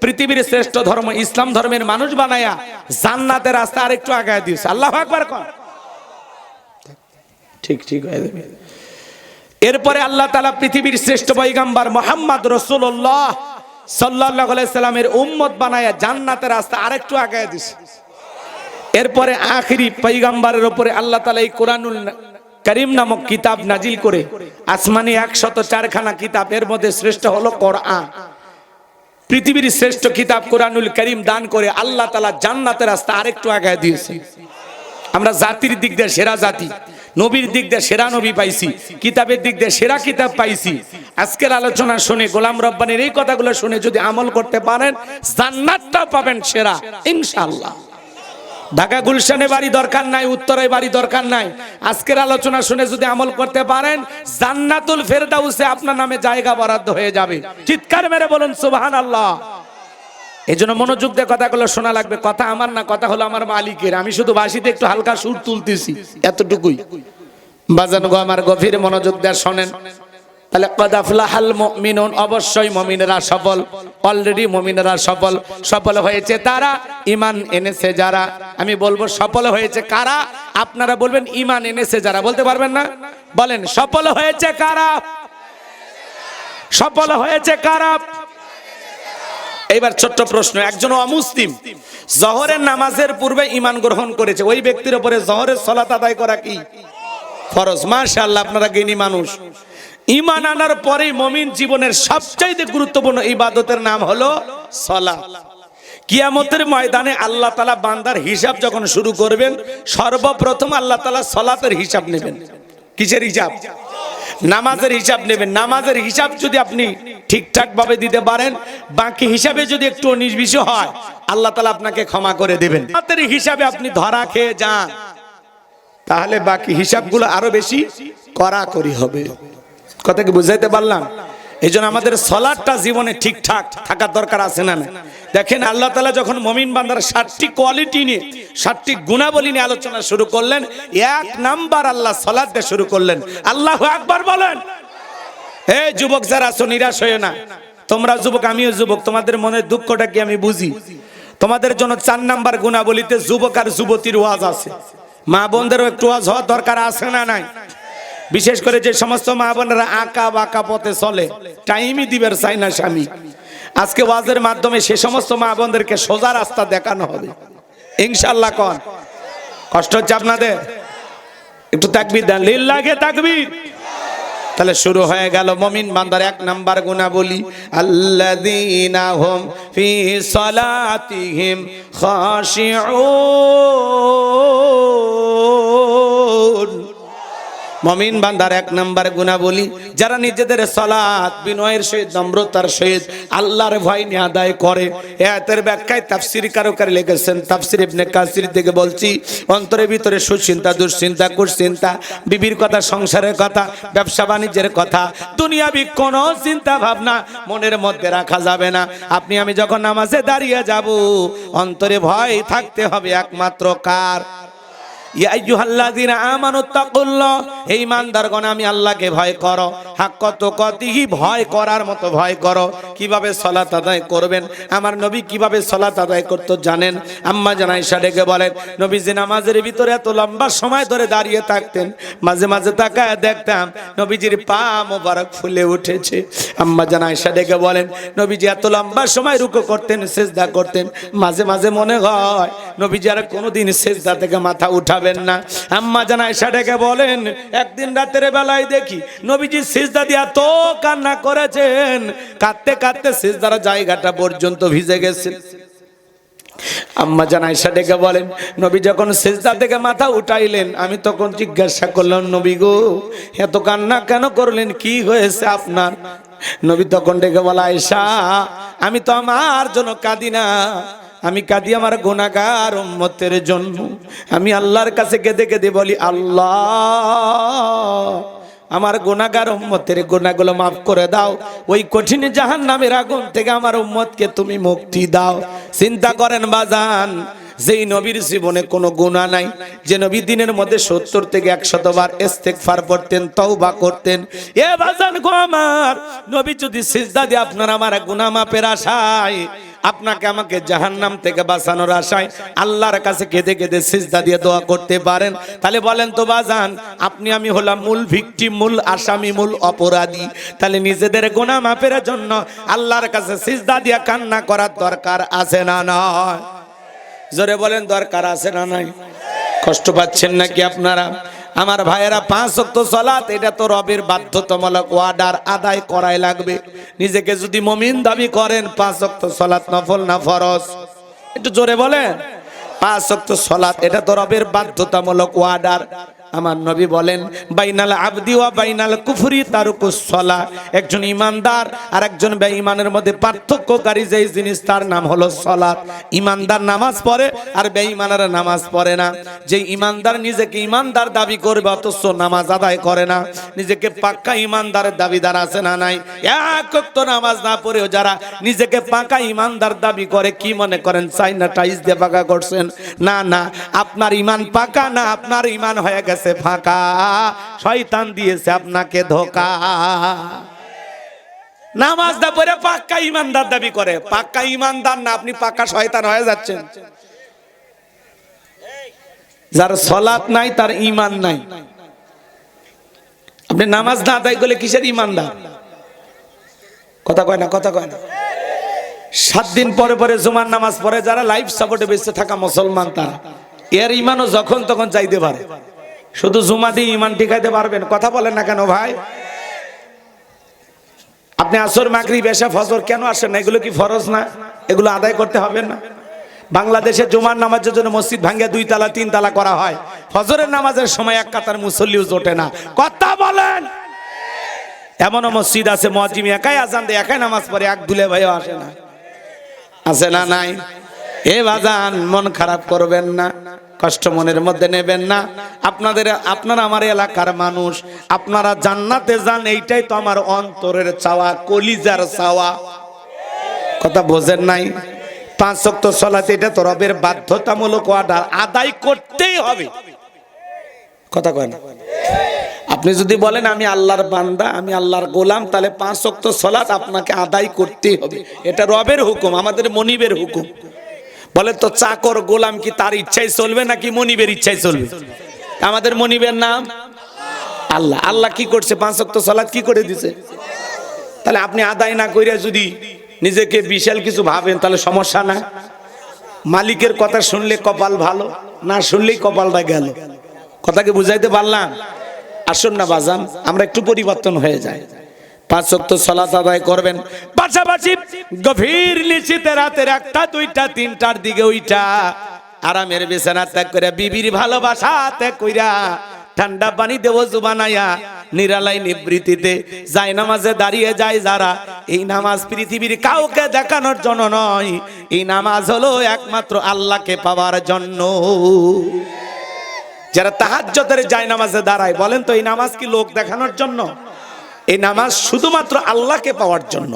পৃথিবীর শ্রেষ্ঠ ধর্ম ইসলাম ধর্মের মানুষ বানায়া জান্নাতের রাস্তা আরেকটু আগায়া দিয়েছে। আল্লাহু আকবার কোন? ঠিক ঠিক হয়ে যাবে। এরপরে আল্লাহ তাআলা পৃথিবীর শ্রেষ্ঠ পয়গম্বর মুহাম্মদ রাসূলুল্লাহ সাল্লাল্লাহু আলাইহি সাল্লামের উম্মত বানায়া জান্নাতের রাস্তা আরেকটু আগায়া দিয়েছে। এরপরে আখিরি পয়গম্বরের উপরে আল্লাহ তাআলা এই কোরআনুল কারীম নামক কিতাব নাজিল করে, আসমানি 104 খানা কিতাব, এর মধ্যে শ্রেষ্ঠ হলো কোরআন। পৃথিবীর শ্রেষ্ঠ কিতাব কোরআনুল কারীম দান করে আল্লাহ তাআলা জান্নাতের রাস্তা আরেকটু আগায় দিয়েছে। আমরা জাতির দিক দিয়ে সেরা জাতি, নবীর দিক দিয়ে সেরা নবী পাইছি, কিতাবের দিক দিয়ে সেরা কিতাব পাইছি। আজকের আলোচনা শুনে, গোলাম রব্বানির এই কথাগুলো শুনে যদি আমল করতে পারেন জান্নাতটা পাবেন সেরা ইনশাআল্লাহ। ঢাকা গুলশানে বাড়ি দরকার নাই, উত্তরায় বাড়ি দরকার নাই। আজকের আলোচনা শুনে যদি আমল করতে পারেন জান্নাতুল ফেরদাউসে আপনার নামে জায়গা বরাদ্দ হয়ে যাবে। চিৎকার মেরে বলুন সুবহানাল্লাহ। এজন্য মনোযোগ দিয়ে কথাগুলো শোনা লাগবে। কথা আমার না, কথা হলো আমার মালিকের। আমি শুধু বাঁশিতে একটু হালকা সুর তুলতেছি, এতটুকুই। বাজান গো আমার গভীর মনোযোগ দিয়ে শোনেন। তাহলে কদ আফলাহাল মুমিনুন, অবশ্যই মুমিনেরা সফল, অলরেডি মুমিনেরা সফল। সফল হয়েছে তারা ঈমান এনেছে যারা। আমি বলবো সফল হয়েছে কারা? আপনারা বলবেন ঈমান এনেছে যারা। বলতে পারবেন না? বলেন সফল হয়েছে কারা? সফল হয়েছে কারা? এইবার ছোট্ট প্রশ্ন, একজন অমুসলিম জোহরের নামাজের পূর্বে ঈমান গ্রহণ করেছে, ওই ব্যক্তির উপরে জোহরের সালাত আদায় করা কি ফরজ? মাশাআল্লাহ, আপনারা জ্ঞানী মানুষ। ঈমান আনার পরে মুমিন জীবনের সবচেয়ে গুরুত্বপূর্ণ ইবাদতের নাম হলো সালাত। কিয়ামতের ময়দানে আল্লাহ তাআলা বান্দার হিসাব যখন শুরু করবেন, সর্বপ্রথম আল্লাহ তাআলা সালাতের হিসাব নেবেন। কিসের হিসাব? নামাজের হিসাব নেবেন। নামাজের হিসাব যদি আপনি ঠিকঠাক ভাবে দিতে পারেন, বাকি হিসাবে যদি একটু 19-20 হয়, আল্লাহ তাআলা আপনাকে ক্ষমা করে দেবেন। নামাজের হিসাবে আপনি ধরা খেয়ে যান, তাহলে বাকি হিসাবগুলো আরো বেশি কড়াকড়ি হবে। কথা কি বুঝাইতে পারলাম? এইজন্য আমাদের সালাতটা জীবনে ঠিকঠাক থাকার দরকার আছে না? দেখেন আল্লাহ তাআলা যখন মুমিন বান্দার 7টি কোয়ালিটি নিয়ে 7টি গুণাবলী নিয়ে আলোচনা শুরু করলেন, 1 নাম্বার আল্লাহ সালাত দিয়ে শুরু করলেন। আল্লাহু আকবার বলেন। এই যুবক যারা আছো, নিরাশ হয়ে না। তোমরা যুবক, আমিও যুবক, তোমাদের মনের দুঃখটা কি আমি বুঝি। তোমাদের জন্য 4 নাম্বার গুণাবলীতে যুবক আর যুবতীর ওয়াজ আছে। মা বোনদেরও একটু ওয়াজ হওয়ার দরকার আছে না নাই? বিশেষ করে যে সমস্ত মা বোনেরা আঁকা বাঁকা পথে চলে, টাইমই দিবের চাই না স্বামী, আজকে ওয়াজের মাধ্যমে সে সমস্ত মা বোনদেরকে সোজা রাস্তা দেখানো হবে ইনশাআল্লাহ। কোন কষ্ট হচ্ছে আপনাদের? একটু তাকবীর দেন, লিল্লাহি তাকবীর। তাহলে শুরু হয়ে গেল মুমিন বান্দার 1 নাম্বার গুণাবলী, আল্লাযীনা হুম ফি সালাতিহিম খাশিউন। মুমিন বান্দার 1 নাম্বার গুণাবলী, যারা নিজেদের সালাত বিনয়ের সহিত, নম্রতার সহিত আল্লাহর ভয় নিয়ে আদায় করে। আয়াতের ব্যাখ্যায় তাফসীর কারকরা লিখেছেন, তাফসীর ইবনে কাসির থেকে বলছি, অন্তরের ভিতরে সুচিন্তা, দুশ্চিন্তা, কুশ্চিন্তা, বিবির কথা, সংসারের কথা, ব্যবসা বাণিজ্যের কথা, দুনিয়াবি কোনো চিন্তা ভাবনা মনের মধ্যে রাখা যাবে না। আপনি আমি যখন নামাজে দাঁড়িয়ে যাব, অন্তরে ভয় থাকতে হবে একমাত্র কার? ইয়া আইয়ুহাল্লাযীনা আমানুত্তাকুল্লাহ, হে ঈমানদারগণ আমি আল্লাহকে ভয় করো, হাক্কা তুকাতিহি, ভয় করার মতো ভয় করো। কিভাবে সালাত আদায় করবেন? আমার নবী কিভাবে সালাত আদায় করতো জানেন? আম্মা জান আয়েশা ডেকে বলেন, নবীজি নামাজের ভিতরে এত লম্বা সময় ধরে দাঁড়িয়ে থাকতেন, মাঝে মাঝে তাকায় দেখতাম নবীজির পা মোবারক ফুলে উঠেছে। আম্মা জান আয়েশা ডেকে বলেন, নবীজি এত লম্বা সময় রুকু করতেন, সিজদা করতেন, মাঝে মাঝে মনে হয় নবীজি আর কোনোদিন সিজদা থেকে মাথা উঠাবেন না। আম্মা জান আয়েশা ডেকে বলেন, একদিন রাতের বেলায় দেখি নবীজি সিজদা দিয়া তো কান্না করেছেন, কাঁদতে কাঁদতে সিজদার জায়গাটা পর্যন্ত ভিজে গেছে। আম্মা জান আয়েশা ডেকে বলেন, নবী যখন সিজদা থেকে মাথা উঠাইলেন, আমি তখন জিজ্ঞাসা করলাম, নবী গো এত কান্না কেন করলেন, কি হয়েছে আপনার? নবী তখন ডেকে বলে, আয়েশা আমি তো আমার জন্য কাঁদি না, আমি কাঁদি আমার গুনাহগার উম্মতের জন্য। আমি আল্লাহর কাছে কেঁদে কেঁদে বলি, আল্লাহ আমার গুনাহগার উম্মতের গুনাহগুলো মাফ করে দাও, ওই কঠিন জাহান্নামের আগুন থেকে আমার উম্মতকে তুমি মুক্তি দাও। চিন্তা করেন বাজান, যেই নবীর জীবনে কোনো গুনাহ নাই, যে নবী দিনের মধ্যে 70 থেকে 100 বার ইস্তেগফার পড়তেন, তওবা করতেন, এ বাজান গো আমার, নবী যদি সিজদা দিয়ে আপনার আমার গুনাহ মাফের আশায়, আপনাকে আমাকে জাহান্নাম থেকে বাঁচানোর আশায় আল্লাহর কাছে কেঁদে কেঁদে সিজদা দিয়ে দোয়া করতে পারেন, তাহলে বলেন তো বাজান, আপনি আমি হলাম মূল ভিকটিম, মূল আসামি, মূল অপরাধী। তাহলে নিজেদের গুনাহ মাফের জন্য আল্লাহর কাছে সিজদা দিয়ে কান্না করার দরকার আছে না নয়? জোরে বলেন, দরকার আছে না নাই? কষ্ট পাচ্ছেন নাকি আপনারা? আমার ভাইয়েরা, 5 ওয়াক্ত সালাত এটা তো রবের বাধ্যতামূলক ওয়ার্ডার, আদায় করাই লাগবে। নিজেকে যদি মুমিন দাবি করেন, 5 ওয়াক্ত সালাত নফল না ফরজ? একটু জোরে বলেন। 5 ওয়াক্ত সালাত এটা তো রবের বাধ্যতামূলক ওয়ার্ডার। আমার নবী বলেন, বাইনাল আবদি ওয়া বাইনাল কুফরি তারকুস সালাহ। একজন ইমানদার আর একজন বেঈমানের মধ্যে পার্থক্যকারী যেই জিনিস, তার নাম হলো সালাত। ইমানদার নামাজ পড়ে আর বেঈমানেরা নামাজ পড়ে না। যে ইমানদার নিজেকে ইমানদার দাবি করবে অথচ নামাজ আদায় করে না, নিজেকে পাক্কা ইমানদারের দাবিদার আছে না নাই? এক ওয়াক্ত নামাজ না পড়েও যারা নিজেকে পাক্কা ইমানদার দাবি করে, কি মনে করেন চাইনা টাইজ দিয়ে পাকা করছেন? না না, আপনার ইমান পাকা না, আপনার ইমান হয়ে গেছে ফাঁকা, শয়তান দিয়েছে আপনাকে ধোঁকা। নামাজ না পড়ে পাক্কা ইমানদার দাবি করে, পাক্কা ইমানদার না, আপনি পাক্কা শয়তান হয়ে যাচ্ছেন। যার সালাত নাই তার ঈমান নাই। আপনি নামাজ না আদায় করলে কিসের ঈমানদার? কথা কয় না, কথা কয় না। 7 দিন পরে পরে জুমার নামাজ পড়ে যারা, লাইফ সাপোর্টে বেঁচে থাকা মুসলমান, তারা এর ঈমানও যখন তখন চাইতে পারে। শুধু জুমা দিয়ে ঈমান টিকাইতে পারবেন? কথা বলেন না কেন ভাই? আপনি আসর, মাগরিব, এশা, ফজর কেন আসেন না? এগুলো কি ফরজ না? এগুলো আদায় করতে হবে না? বাংলাদেশে জুমার নামাজের জন্য মসজিদ ভাঙ্গে 2 তালা 3 তালা করা হয়, ফজরের নামাজের সময় 1 কাতার মুসল্লিও জোটে না। কথা বলেন। এমনও মসজিদ আছে মুয়াজ্জিন একাই আজান দেয়, একাই নামাজ পড়ে, এক দুলে ভাইও আসে না। আছে না নাই? এ বাজান মন খারাপ করবেন না, কষ্ট মনের মধ্যে নেবেন না। আপনারা আমার এলাকার মানুষ, আপনারা জান্নাতে যান, এইটাই তো আমার অন্তরের চাওয়া, কলিজার চাওয়া। কথা বোঝেন নাই? 5 ওয়াক্ত সালাত এটা তো রবের বাধ্যতামূলক অর্ডার, আদায় করতেই হবে। কথা কয় না? আপনি যদি বলেন আমি আল্লাহর বান্দা, আমি আল্লাহর গোলাম, তাহলে 5 ওয়াক্ত সালাত আপনাকে আদায় করতেই হবে। এটা রবের হুকুম, আমাদের মনিবের হুকুম। বলে তো চাকর গোলাম কি তার ইচ্ছাই চলবে নাকি মনিবের ইচ্ছাই চলবে? আমাদের মনিবের নাম আল্লাহ। আল্লাহ কি করছে? 5 ওয়াক্ত সালাত কি করে দিছে? তাহলে আপনি আদায় না কইরা যদি নিজেকে বিশাল কিছু ভাবেন তাহলে সমস্যা না। মালিকের কথা শুনলে কপাল ভালো, না শুনলেই কপালটা গেল। কথাকে বুঝাইতে পারলাম? আসুন না বাজান, আমরা একটু পরিবর্তন হয়ে যাই। 5 ওয়াক্ত সালাত আদায় করবেন, পাশাপাশি গভীর নিশিতে রাতের 1টা 2টা 3টার দিকে ওইটা আরামের বিছানা ত্যাগ করে বিবির ভালোবাসা ত্যাগ কইরা ঠান্ডা পানি দেব জুবানায়া নিরালাই নিবৃত্তিতে যায় নামাজে দাঁড়িয়ে যায় যারা, এই নামাজ পৃথিবীর কাউকে দেখানোর জন্য নয়, এই নামাজ হলো একমাত্র আল্লাহকে পাওয়ার জন্য। যারা তাহাজ্জুদের যায় নামাজে দাঁড়ায়, বলেন তো এই নামাজ কি লোক দেখানোর জন্য? এই নামাজ শুধুমাত্র আল্লাহকে পাওয়ার জন্য।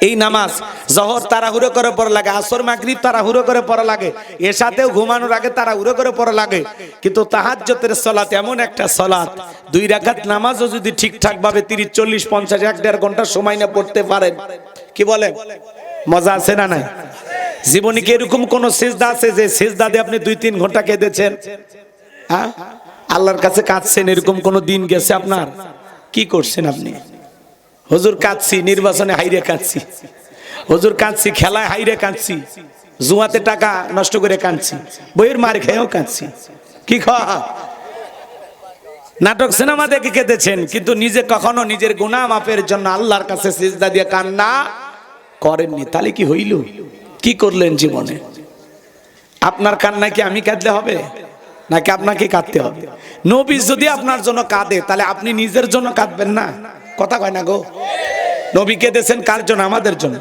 এই নামাজ জহর তাড়াহুড়ো করে পড়া লাগে, আসর মাগরিব তাড়াহুড়ো করে পড়া লাগে, এশাতেও ঘুমানোর আগে তাড়াহুড়ো করে পড়া লাগে। কিন্তু তাহাজ্জুদের সালাত এমন একটা সালাত, 2 রাকাত নামাজও যদি ঠিকঠাক ভাবে 30 40 50 1.5 ঘন্টা সময় নিয়ে পড়তে পারেন, কি বলেন, মজা আছে না নাই? জীবনে কি এরকম কোন সিজদা আছে যে সিজদা দিয়ে আপনি 2-3 ঘন্টা কেঁদেছেন? হ্যাঁ, আল্লাহর কাছে কাঁদছেন, এরকম কোন দিন গেছে আপনার? কি করছেন আপনি? হুজুর কাঁদছি, নির্বাচনে হাইরে কাঁদছি, হুজুর কাঁদছি, খেলায় হাইরে কাঁদছি, জুয়াতে টাকা নষ্ট করে কাঁদছি, বইয়ের মার খেয়েও কাঁদছি। কি নাটক সিনেমা দেখে কেঁদেছেন, কিন্তু নিজে কখনো নিজের গুনাহ মাফের জন্য আল্লাহর কাছে সিজদা দিয়ে কান্না করেননি। তাহলে কি হইল? কি করলেন জীবনে? আপনার কান্না কি আমি কাঁদলে হবে নাকি আপনাকে কাঁদতে হবে? নবী যদি আপনার জন্য কাঁদে তাহলে আপনি নিজের জন্য কাঁদবেন না? কথা কয় না গো? নবী কেঁদেছেন কার জন্য? আমাদের জন্য।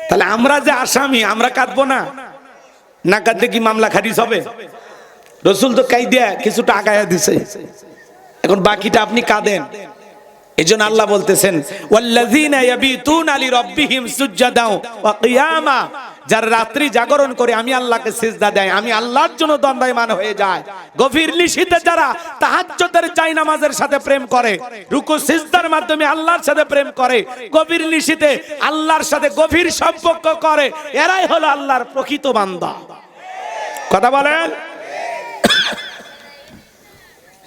তাহলে আমরা যে আসামি, আমরা কাঁদবো না? না কাঁদলে কি মামলা খারিজ হবে? রসুল তো কাইদা কিছুটা আগায়া দিছে, এখন বাকিটা আপনি কাঁদেন। এজন্য আল্লাহ বলতেছেন ওয়াল্লাযীনা ইয়াবিতুনা লিরাব্বিহিম সুজদাও ওয়া কিয়ামা, যারা রাত্রি জাগরণ করে আমি আল্লাহকে সিজদা দেয়, আমি আল্লাহর জন্য দণ্ডায়মান হয়ে যায়। গভীর নিশিতে যারা তাহাজ্জুদের যায় নামাজের সাথে প্রেম করে, রুকু সিজদার মাধ্যমে আল্লাহর সাথে প্রেম করে, গভীর নিশিতে আল্লাহর সাথে গভীর সম্পর্ক করে, এরাই হলো আল্লাহর প্রকৃত বান্দা। কথা বলেন?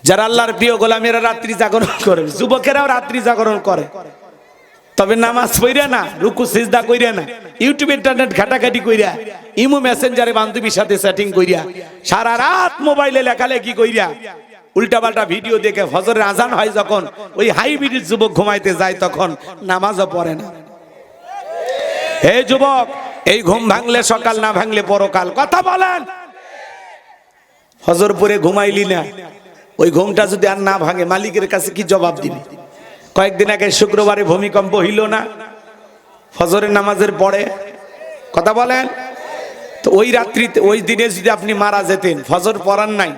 যারা আল্লাহর প্রিয় গোলামেরা রাত্রি জাগরণ করে, যুবকেরাও রাত্রি জাগরণ করে, তবে নামাজ পড়িয়া না, রুকু সিজদা কইরা না, ইউটিউব ইন্টারনেট ঘাটাঘাটি কইরা, ইমো মেসেঞ্জারে বান্ধবীর সাথে সেটিং কইরা, সারা রাত মোবাইলে লেখালেখি কইরা, উল্টাপাল্টা ভিডিও দেখে ফজরের আজান হয় যখন, ওই হাইব্রিড যুবক ঘুমাইতে যায় তখন নামাজও পড়ে না। হে যুবক, এই ঘুম ভাঙলে সকাল, না ভাঙলে পরকাল। কথা বলেন? ফজর পরে ঘুমাইলি না, ওই ঘুমটা যদি আর না ভাঙে মালিকের কাছে কি জবাব দিবি? কয়েকদিন আগে শুক্রবারে ভূমিকম্প হইল না ফজরের নামাজের পরে? কথা বলেন? তো ওই রাত্রিতে, ওই দিনে যদি আপনি মারা যেতেন, ফজর পড়ার নাই,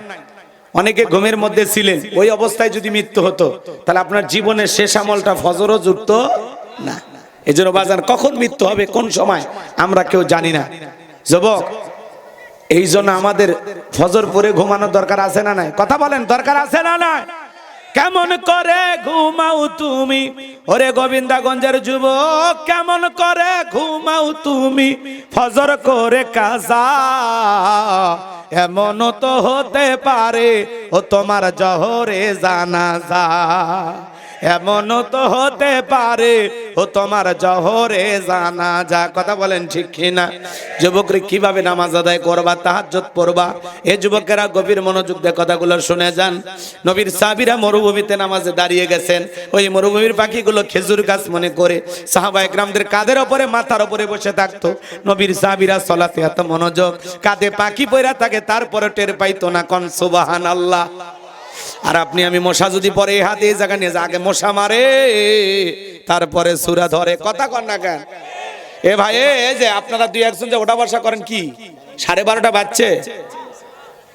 অনেকে ঘুমের মধ্যে ছিলেন, ওই অবস্থায় যদি মৃত্যু হতো, তাহলে আপনার জীবনের শেষ আমলটা ফজরও জুটত না। এজন্য বাজান, কখন মৃত্যু হবে, কোন সময় আমরা কেউ জানি না। যুবক, এই জন্য আমাদের ফজর পরে ঘুমানোর দরকার আছে না নাই? কথা বলেন, দরকার আছে না নাই? কেমন করে ঘুমাও তুমি, ওরে গোবিন্দাগঞ্জের যুবক, কেমন করে ঘুমাও তুমি ফজর করে কাজা? এমন তো হতে পারে ও তোমার জহরে জানাজা, এমন তো হতে পারে ও তোমার জহরে জানাজা। কথা বলেন ঠিক কিনা? যুবকরা কিভাবে নামাজ আদায় করবা, তাহাজ্জুদ পড়বা? এই যুবকেরা গভীর মনোযোগ দিয়ে কথাগুলো শুনে যান। নবীর সাহাবীরা মরুভূমিতে নামাজে দাঁড়িয়ে গেছেন, ওই মরুভূমির পাখিগুলো খেজুর গাছ মনে করে সাহাবায়ে কেরামদের কাঁধের উপরে, মাথার উপরে বসে থাকতো। নবীর সাহাবীরা সালাতে এত মনোযোগ, কাঁধে পাখি পয়রা থাকে, তারপরে টের পাইতো না। কোন সুবহানাল্লাহ। আর আপনি আমি মশা যদি পরে এই হাতে এই জায়গা নিয়ে যা, আগে মশা মারে তারপরে সূরা ধরে। কথা কন না কেন? এ ভাই এই যে আপনারা দুই একজন যে ওঠা বসা করেন কি 12:30 বাজছে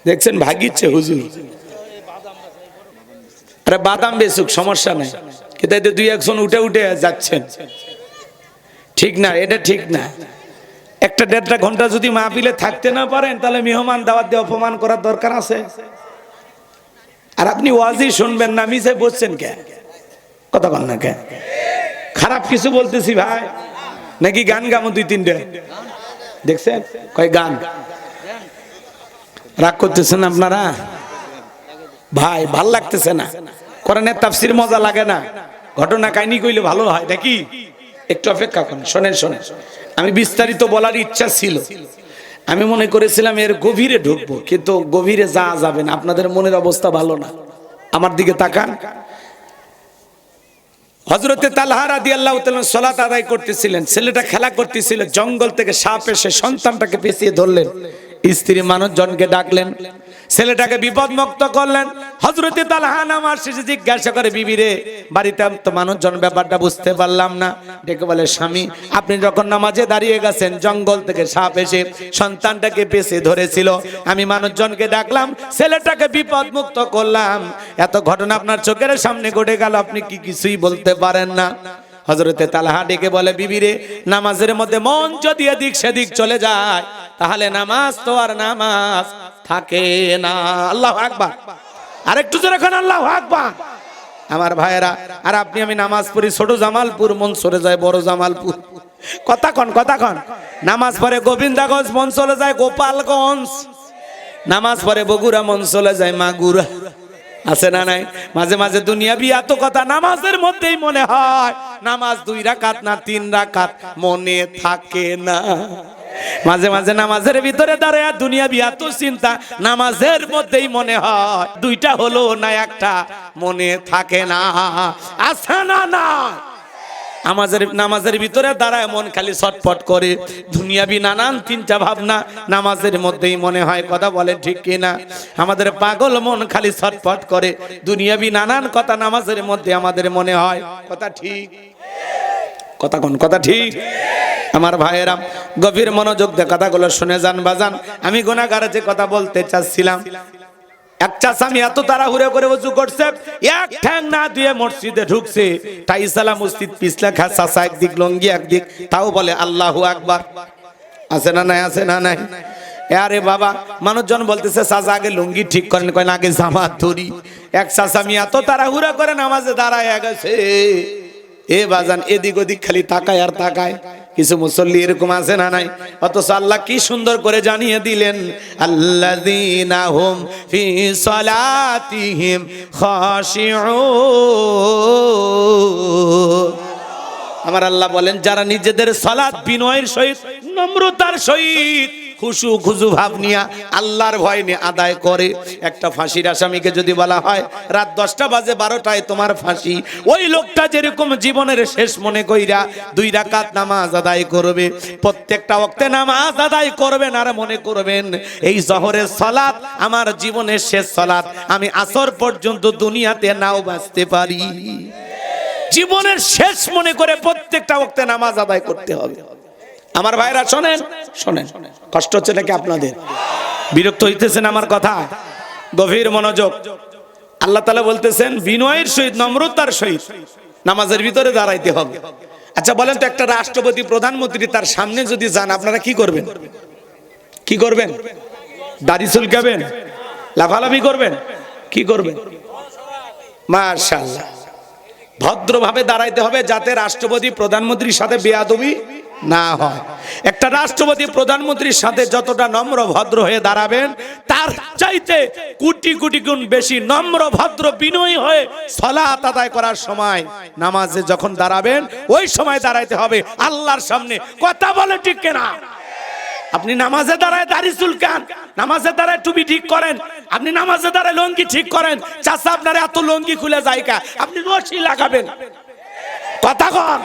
দেখছেন, ভাগিচ্ছে হুজুর। আরে বাদাম বেচুক, সমস্যা নাই, কিন্তু এতে দুই একজন উঠে উঠে যাচ্ছেন, ঠিক না? এটা ঠিক না। 1-1.5 ঘন্টা যদি মাহফিলে থাকতে না পারেন তাহলে মেহমান দাওয়াত দিয়ে অপমান করার দরকার আছে? আর আপনি ওয়াজি শুনবেন না, মিছে বসছেন কে? কথা বল না কে? খারাপ কিছু বলতেছি ভাই নাকি গান গামো 2-3টে? দেখছেন কয় গান, রাগ করতেছেন আপনারা ভাই? ভাল লাগতেছে না? কোরআনের তাফসীর মজা লাগে না? ঘটনা কাহিনী কইলে ভালো হয় নাকি? একটু অপেক্ষা করুন, শোনেন শোনেন। আমি বিস্তারিত বলার ইচ্ছা ছিল, আমি মনে করেছিলাম এর গভীরে ঢুকবো, কিন্তু গভীরে যাবে না। আপনাদের মনের অবস্থা ভালো না, আমার দিকে তাকান। হযরতে তালহা রাদিয়াল্লাহু তাআলা সালাত আদায় করতেছিলেন, ছেলেটা খেলা করতেছিল, জঙ্গল থেকে সাপ এসে সন্তানটাকে পেঁচিয়ে ধরলেন, স্ত্রী মানুষজনকে ডাকলেন, ছেলেটাকে বিপদমুক্ত করলেন। হযরতে তালহা নামাজ শেষে জিজ্ঞাসা করে, বিবি রে, বাড়িতে তো মানুষজন ব্যাপারটা বুঝতে পারলাম না। ডেকে বলে, স্বামী আপনি যখন নামাজে দাঁড়িয়ে গেছেন, জঙ্গল থেকে সাপ এসে সন্তানটাকে পেঁচিয়ে ধরেছিল, আমি মানুষজনকে ডাকলাম, ছেলেটাকে বিপদমুক্ত করলাম, এত ঘটনা আপনার চোখের সামনে ঘটে গেল, আপনি কি কিছুই বলতে পারেন না? হযরতে তালহা ডেকে বলে, বিবি রে, নামাজের মধ্যে মন যদি এদিক সেদিক চলে যায় তাহলে নামাজ তো আর নামাজ থাকে না। আল্লাহু আকবার, আরেকটু জোরে কোন আল্লাহু আকবার। আমার ভাইয়েরা, আর আপনি আমি নামাজ পড়ি ছোট জামালপুর, মন সরে যায় বড় জামালপুর। কথা কন, কথা কন। নামাজ পড়ে গোবিন্দাগঞ্জ, মন চলে যায় গোপালগঞ্জ। নামাজ পড়ে বগুড়া, মন চলে যায় মাগুরা। আছে না নাই? মাঝে মাঝে দুনিয়াবি এত কথা নামাজের মধ্যেই মনে হয়, নামাজ 2 রাকাত না 3 রাকাত মনে থাকে না। মাঝে মাঝে নামাজের ভিতরে দাঁড়ায় দুনিয়াবি এত চিন্তা, নামাজের মধ্যেই মনে হয় 2টা হলো না 1টা মনে থাকে না। আছে না না? নামাজের ভিতরে দাঁড়ায় মন খালি ছটফট করে, দুনিয়াবি নানান চিন্তা ভাবনা নামাজের মধ্যেই মনে হয়। কথা বলে ঠিক কিনা? আমাদের পাগল মন খালি ছটফট করে, দুনিয়াবি নানান কথা নামাজের মধ্যে আমাদের মনে হয়। কথা ঠিক? কথা কোন? কথা ঠিক? আমার ভাইয়েরা, গভীর মনোযোগ দিয়ে কথাগুলো শুনে যান বাজান। আমি গুনাহগার যে কথা বলতে চাচ্ছিলাম, এক চাচামি এত তাড়াহুড়ো করে ওযু করছে, এক ঠ্যাং না দিয়ে মসজিদে ঢুকছে, টাইসালা মসজিদ পিছলা খা, চাচা একদিক লঙ্গি একদিক, তাও বলে আল্লাহু আকবার। আছে না নাই? আছে না নাই? আরে বাবা, মানুষজন বলতেছে চাচা আগে লুঙ্গি ঠিক করেন, কয় না আগে জামাত ধরি। এক চাচামি এত তাড়াহুড়ো করে নামাজে দাঁড়ায় গেছে, এ বাজান এদিক ওদিক খালি তাকায় আর তাকায়। কিছু মুসল্লি এরকম আছে না নাই? অথচ আল্লাহ কি সুন্দর করে জানিয়ে দিলেন, আল্লাযীনা হুম ফি সালাতিহিম খাশিউন। আমার আল্লাহ বলেন, যারা নিজেদের সালাত বিনয়ের সহিত, নম্রতার সহিত, খুশু খুজু ভাব নিয়া, আল্লাহর ভয় নিয়ে আদায় করে। একটা ফাঁসির আসামিকে যদি বলা হয় রাত 10টা বাজে 12টায় তোমার ফাঁসি, ওই লোকটা যেরকম জীবনের শেষ মনে কইরা 2 রাকাত নামাজ আদায় করবে, প্রত্যেকটা ওয়াক্তে নামাজ আদায় করবেন, আর মনে করবেন এই জোহরের সালাত আমার জীবনের শেষ সালাত, আমি আসর পর্যন্ত দুনিয়াতে নাও বাঁচতে পারি। জীবনের শেষ মনে করে প্রত্যেকটা ওয়াক্তে নামাজ আদায় করতে হবে। আমার ভাইরা শোনেন, শোনেন, কষ্ট হচ্ছে নাকি আপনাদের? বিরক্ত হইতেছেন আমার কথা? গভীর মনোযোগ। আল্লাহ তাআলা বলতেছেন বিনয়ের সহিত, নম্রতার সহিত নামাজের ভিতরে দাঁড়াইতে হবে। আচ্ছা বলেন তো, একটা রাষ্ট্রপতি প্রধানমন্ত্রী তার সামনে যদি যান, আপনারা কি করবেন? কি করবেন? দাড়ি চুলকাবেন? লাফালাফি করবেন? কি করবেন? মাশাআল্লাহ, ভদ্রভাবে দাঁড়াইতে হবে, যাতে রাষ্ট্রপতি প্রধানমন্ত্রীর সাথে বেয়াদবি না হয়। একটা রাষ্ট্রপতি প্রধানমন্ত্রীর সাথে যতটা নম্র ভদ্র হয়ে দাঁড়াবেন, তার চাইতে কোটি কোটি গুণ বেশি নম্র ভদ্র বিনয়ী হয়ে সালাত আদায় করার সময়, নামাজে যখন দাঁড়াবেন, ওই সময় দাঁড়াইতে হবে আল্লাহর সামনে। কথা বলে ঠিক কিনা? আপনি নামাজে দাঁড়ায় দাড়ি চুলকান, নামাজে দাঁড়ায় টুপি ঠিক করেন, আপনি নামাজে দাঁড়ায় লঙ্গি ঠিক করেন, চাচা আপনার এত লঙ্গি খুলে যায় কা, আপনি রশি লাগাবেন। কথা কন।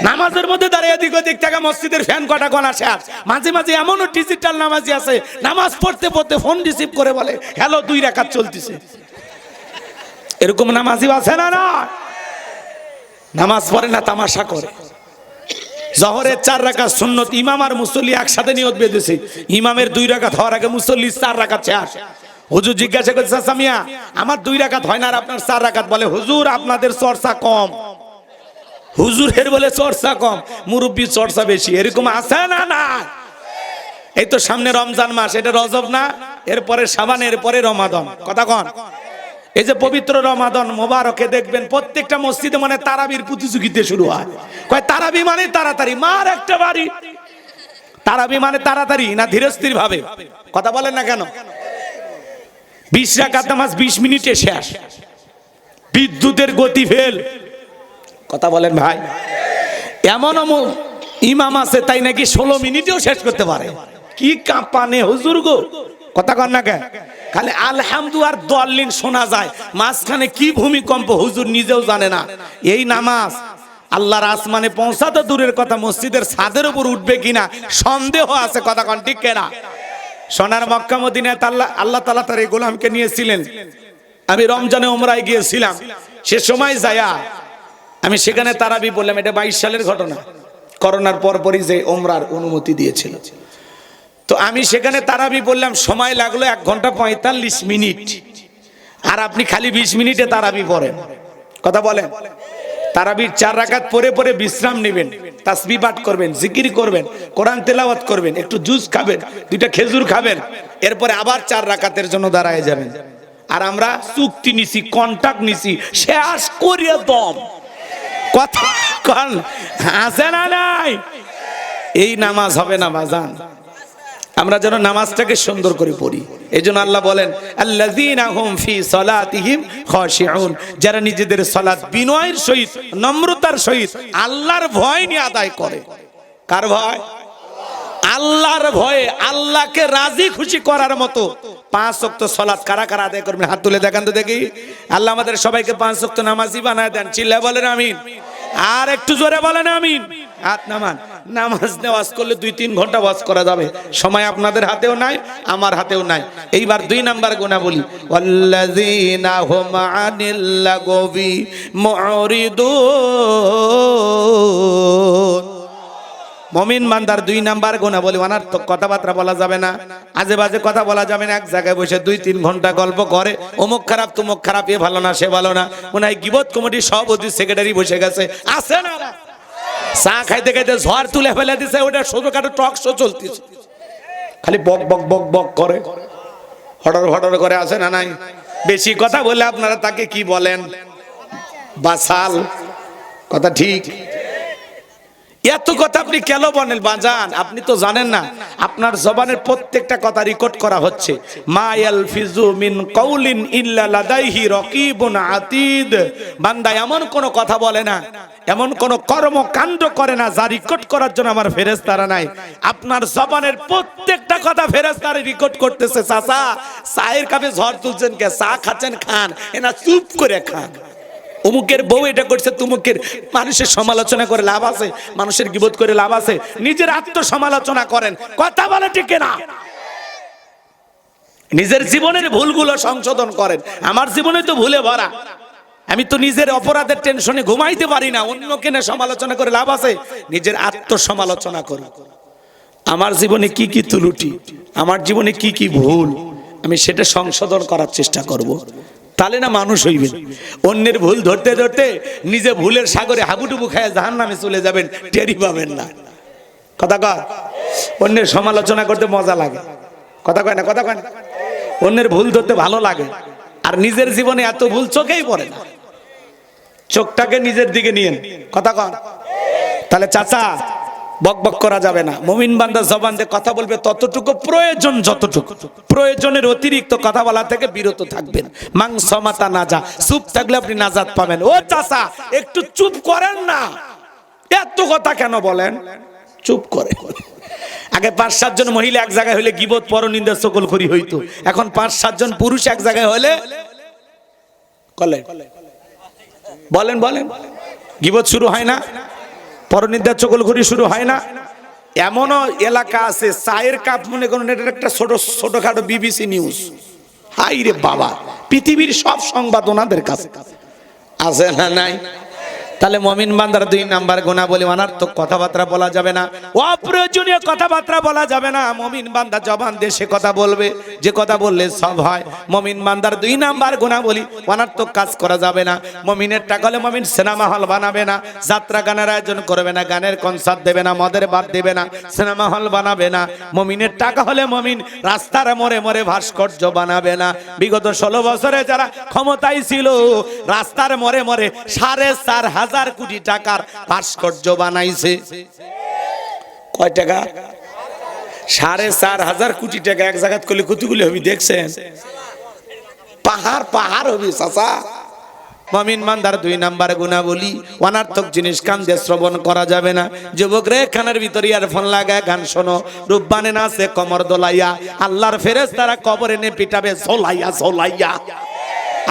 নামাজের মধ্যে দাঁড়িয়ে এদিক ওদিক থেকে মসজিদের ফ্যান কটা কোন আসে। মাঝে মাঝে এমনও ডিজিটাল নামাজি আছে, নামাজ পড়তে পড়তে ফোন রিসিভ করে বলে হ্যালো 2 রাকাত চলতেছে। এরকম নামাজি আছে না? না, নামাজ পড়ে না, তামাশা করে। জহরের 4 রাকাত সুন্নত, ইমাম আর মুসল্লি একসাথে নিয়ত বেঁধেছে, ইমামের 2 রাকাত হওয়ার আগে মুসল্লি 4 রাকাত শেষ। হুজুর জিজ্ঞাসা করছে, সামিয়া আমার 2 রাকাত হয় না আর আপনার 4 রাকাত? বলে হুজুর আপনাদের চর্চা কম। হুজুরের বলে চর্চা কম, মুরব্বী চর্চা বেশি। এরকম আছে না? না। এই তো সামনে রমজান মাস, এটা রজব না, এরপরে শাবান, এরপরে রমাদান। কথা কন। এই যে পবিত্র রমাদান মোবারকে দেখবেন প্রত্যেকটা মসজিদে মানে তারাবির প্রতিযোগিতা শুরু হয়। কয় তারাবি মানে তাড়াতাড়ি, মার একটা বাড়ি। তারাবি মানে তাড়াতাড়ি না ধীরস্থির ভাবে? কথা বলেন না কেন? 20 রাকাত নামাজ 20 মিনিটে শেষ, বিদ্যুতের গতি ফেল। কথা বলেন ভাই। এমন ইমাম আছে তাই নাকি 16 মিনিটেও শেষ করতে পারে। কি কাঁপানে হুজুর গো। কথা কন না কেন? খালি আলহামদু আর দলিন শোনা যায়, মাঝখানে কি ভূমিকম্প হুজুর নিজেও জানে না। এই নামাজ আল্লাহর আসমানে পৌঁছা তো দূরের কথা, মসজিদের ছাদের উপর উঠবে কিনা সন্দেহ আছে। কথা কন ঠিক কিনা? সোনার মক্কা মদিনায় আল্লাহ তাআলা তার এই গোলামকে নিয়েছিলেন। আমি রমজানে উমরায় গিয়েছিলাম, সে সময় যায়া আমি সেখানে তারাবি বললাম। এটা 22 সালের ঘটনা, করোনার পরপরই যে উমরার অনুমতি দিয়েছিল। তো আমি সেখানে তারাবি বললাম, সময় লাগলো 1 ঘন্টা 45 মিনিট। আর আপনি খালি 20 মিনিটে তারাবি পড়েন। কথা বলেন। তারাবির 4 রাকাত পরে পরে বিশ্রাম নেবেন, তাসবিহ পাঠ করবেন, জিকির করবেন, কোরআন তেলাওয়াত করবেন, একটু জুস খাবেন, 2টা খেজুর খাবেন, এরপরে আবার 4 রাকাতের জন্য দাঁড়ায় যাবেন। আর আমরা চুক্তি নিছি, কন্ট্রাক্ট নিছি, শেষ করিয়া দম। কথা কন আছে না নাই? এই নামাজ হবে না বাজান। আমরা যেন নামাজটাকে সুন্দর করে পড়ি। এইজন্য আল্লাহ বলেন, আল্লাযীনা হুম ফি সালাতিহিম খাশিউন, যারা নিজেদের সালাত বিনয়ের সহিত, নম্রতার সহিত, আল্লাহর ভয় নিয়ে আদায় করে। কার ভয়? আল্লাহর ভয়ে, আল্লাহকে রাজি খুশি করার মতো 5 ওয়াক্ত সালাত কারা কারা আদায় করবেন? হাত তুলে দেখান তো দেখি। আল্লাহ আমাদের সবাইকে 5 ওয়াক্ত নামাজি বানায় দেন। চিল্লা বলেন আমিন। আর একটু জোরে বলেন আমিন। হাত নামান। নামাজ নেওয়াজ করলে 2-3 ঘন্টা ওয়াজ করা যাবে, সময় আপনাদের হাতেও নাই, আমার হাতেও নাই। এইবার 2 নাম্বার গুনাহ বলি, ওয়াল্লাযীনা হুম আনিল লাগবি মুরিদুন। মুমিন বান্দার 2 নাম্বার গুনাহ বলি, অনার্থক কথাবার্তা বলা যাবে না, আজে বাজে কথা বলা যাবে না। এক জায়গায় বসে 2-3 ঘন্টা গল্প করে, অমুক খারাপ তমুক খারাপ, এ ভালো না সে ভালো না। মনে হয় গীবত কমিটির সভাপতি সেক্রেটারি বসে গেছে, আছে না? চা খাইতে খাইতে ঝড় তুলে ফেলে দিছে, ওটা ছোটখাটো টক শো চলতেছে, খালি বক বক বক বক করে, হড়র হড়র করে, আছে না নাই? বেশি কথা বলে আপনারা তাকে কি বলেন? বাসাল। কথা ঠিক। এত কথা আপনি কেন বলেন বাজান? আপনি তো জানেন না আপনার জবানের প্রত্যেকটা কথা রেকর্ড করা হচ্ছে। মা ইয়ালফিজু মিন কাউলিন ইল্লা লাদাইহি রাকিবুন আতীদ। বান্দা এমন কোন কথা বলে না, এমন কোন কর্মকাণ্ড করে না যা রেকর্ড করার জন্য আমার ফেরেশতারা নাই। আপনার জবানের প্রত্যেকটা কথা ফেরেশতারা রেকর্ড করতেছে। চাচা চায়ের কাপে ঝড় তুলছেন কে? চা খাচ্ছেন খান, এনা চুপ করে খান। অমুকের বউ এটা করছে, তুমুকের। মানুষের সমালোচনা করে লাভ আছে? মানুষের গীবত করে লাভ আছে? নিজের আত্মসমালোচনা করেন, কথা বলে ঠিক না? নিজের জীবনের ভুলগুলো সংশোধন করেন। আমার জীবনে তো ভুলে ভরা, আমি তো নিজের অপরাধের টেনশনে ঘুমাইতে পারি না। অন্যকে না সমালোচনা করে লাভ আছে? নিজের আত্মসমালোচনা করুন। আমার জীবনে কি কি ত্রুটি, আমার জীবনে কি কি ভুল, আমি সেটা সংশোধন করার চেষ্টা করব। তাহলে না মানুষ হইবেন। অন্যের ভুল ধরতে ধরতে নিজে ভুলের সাগরে হাবুডুবু খায় জাহান্নামে চলে যাবেন, টেরি পাবেন না। কথা কয়? অন্যের সমালোচনা করতে মজা লাগে, কথা কয় না? কথা কয় না? অন্যের ভুল ধরতে ভালো লাগে, আর নিজের জীবনে এত ভুল চোখেই পড়ে না। চোখটাকে নিজের দিকে নিয়েন, কথা কন। তাহলে চাচা বক বক করা যাবে না। মুমিন বান্দা জবান দিয়ে কথা বলবে ততটুকু প্রয়োজন, যতটুকু প্রয়োজনের অতিরিক্ত কথা বলা থেকে বিরত থাকবেন। মাংসমাতা নাজা, চুপ থাকলে আপনি নাজাত পাবেন। ও চাচা একটু চুপ করেন না, এত কথা কেন বলেন? চুপ করে। আগে 5-7 জন মহিলা এক জায়গায় হলে গীবত পরনিন্দা চগলখড়ি হইতো, এখন 5-7 জন পুরুষ এক জায়গায় হলে কলে বলেন বলেন গীবত শুরু হয় না, পরনিন্দা চগলখড়ি শুরু হয় না। এমনও এলাকা আছে চায়ের কাপ মনে করেন এটা একটা ছোটখাটো BBC নিউজ, হাই রে বাবা, পৃথিবীর সব সংবাদ ওনাদের কাছে আছে না নাই? তাহলে মুমিন বান্দার 2 নাম্বার গুণাবলী, অনার্থক কথাবার্তা বলা যাবে না, অপ্রয়োজনীয় কথাবার্তা বলা যাবে না। মুমিন বান্দা জবান দিয়ে সে কথা বলবে যে কথা বললে সব হয়। মুমিন বান্দার 2 নাম্বার গুণাবলী, অনার্থক কাজ করা যাবে না। মুমিনের টাকা হলে মুমিন সিনেমা হল বানাবে না, যাত্রা গানের আয়োজন করবে না, গানের কনসার্ট দেবে না, মদের বার দেবে না, সিনেমা হল বানাবে না। মুমিনের টাকা হলে মুমিন রাস্তার মোড়ে মোড়ে ভাস্কর্য বানাবে না। বিগত 16 বছরে যারা ক্ষমতায় ছিল রাস্তার মোড়ে মোড়ে 4,500 কোটি টাকার ভাস্কর্য বানাইছে। কয় টাকা? 4,500 কোটি টাকা। এক জায়গাত করলে কতগুলি হবে দেখছেন? পাহাড় পাহাড় হবে চাচা। মুমিন বান্দার 2 নাম্বার গুণাবলী, অনার্থক জিনিস কান দিয়ে শ্রবণ করা যাবে না। যুবক রে, কানের ভিতরে ইয়ারফোন লাগায় গান শোনো, রূপবানে নাচে কমর দোলাইয়া, আল্লাহর ফেরেশতারা কবরে নে পিটাবে ঝোলাইয়া ঝোলাইয়া।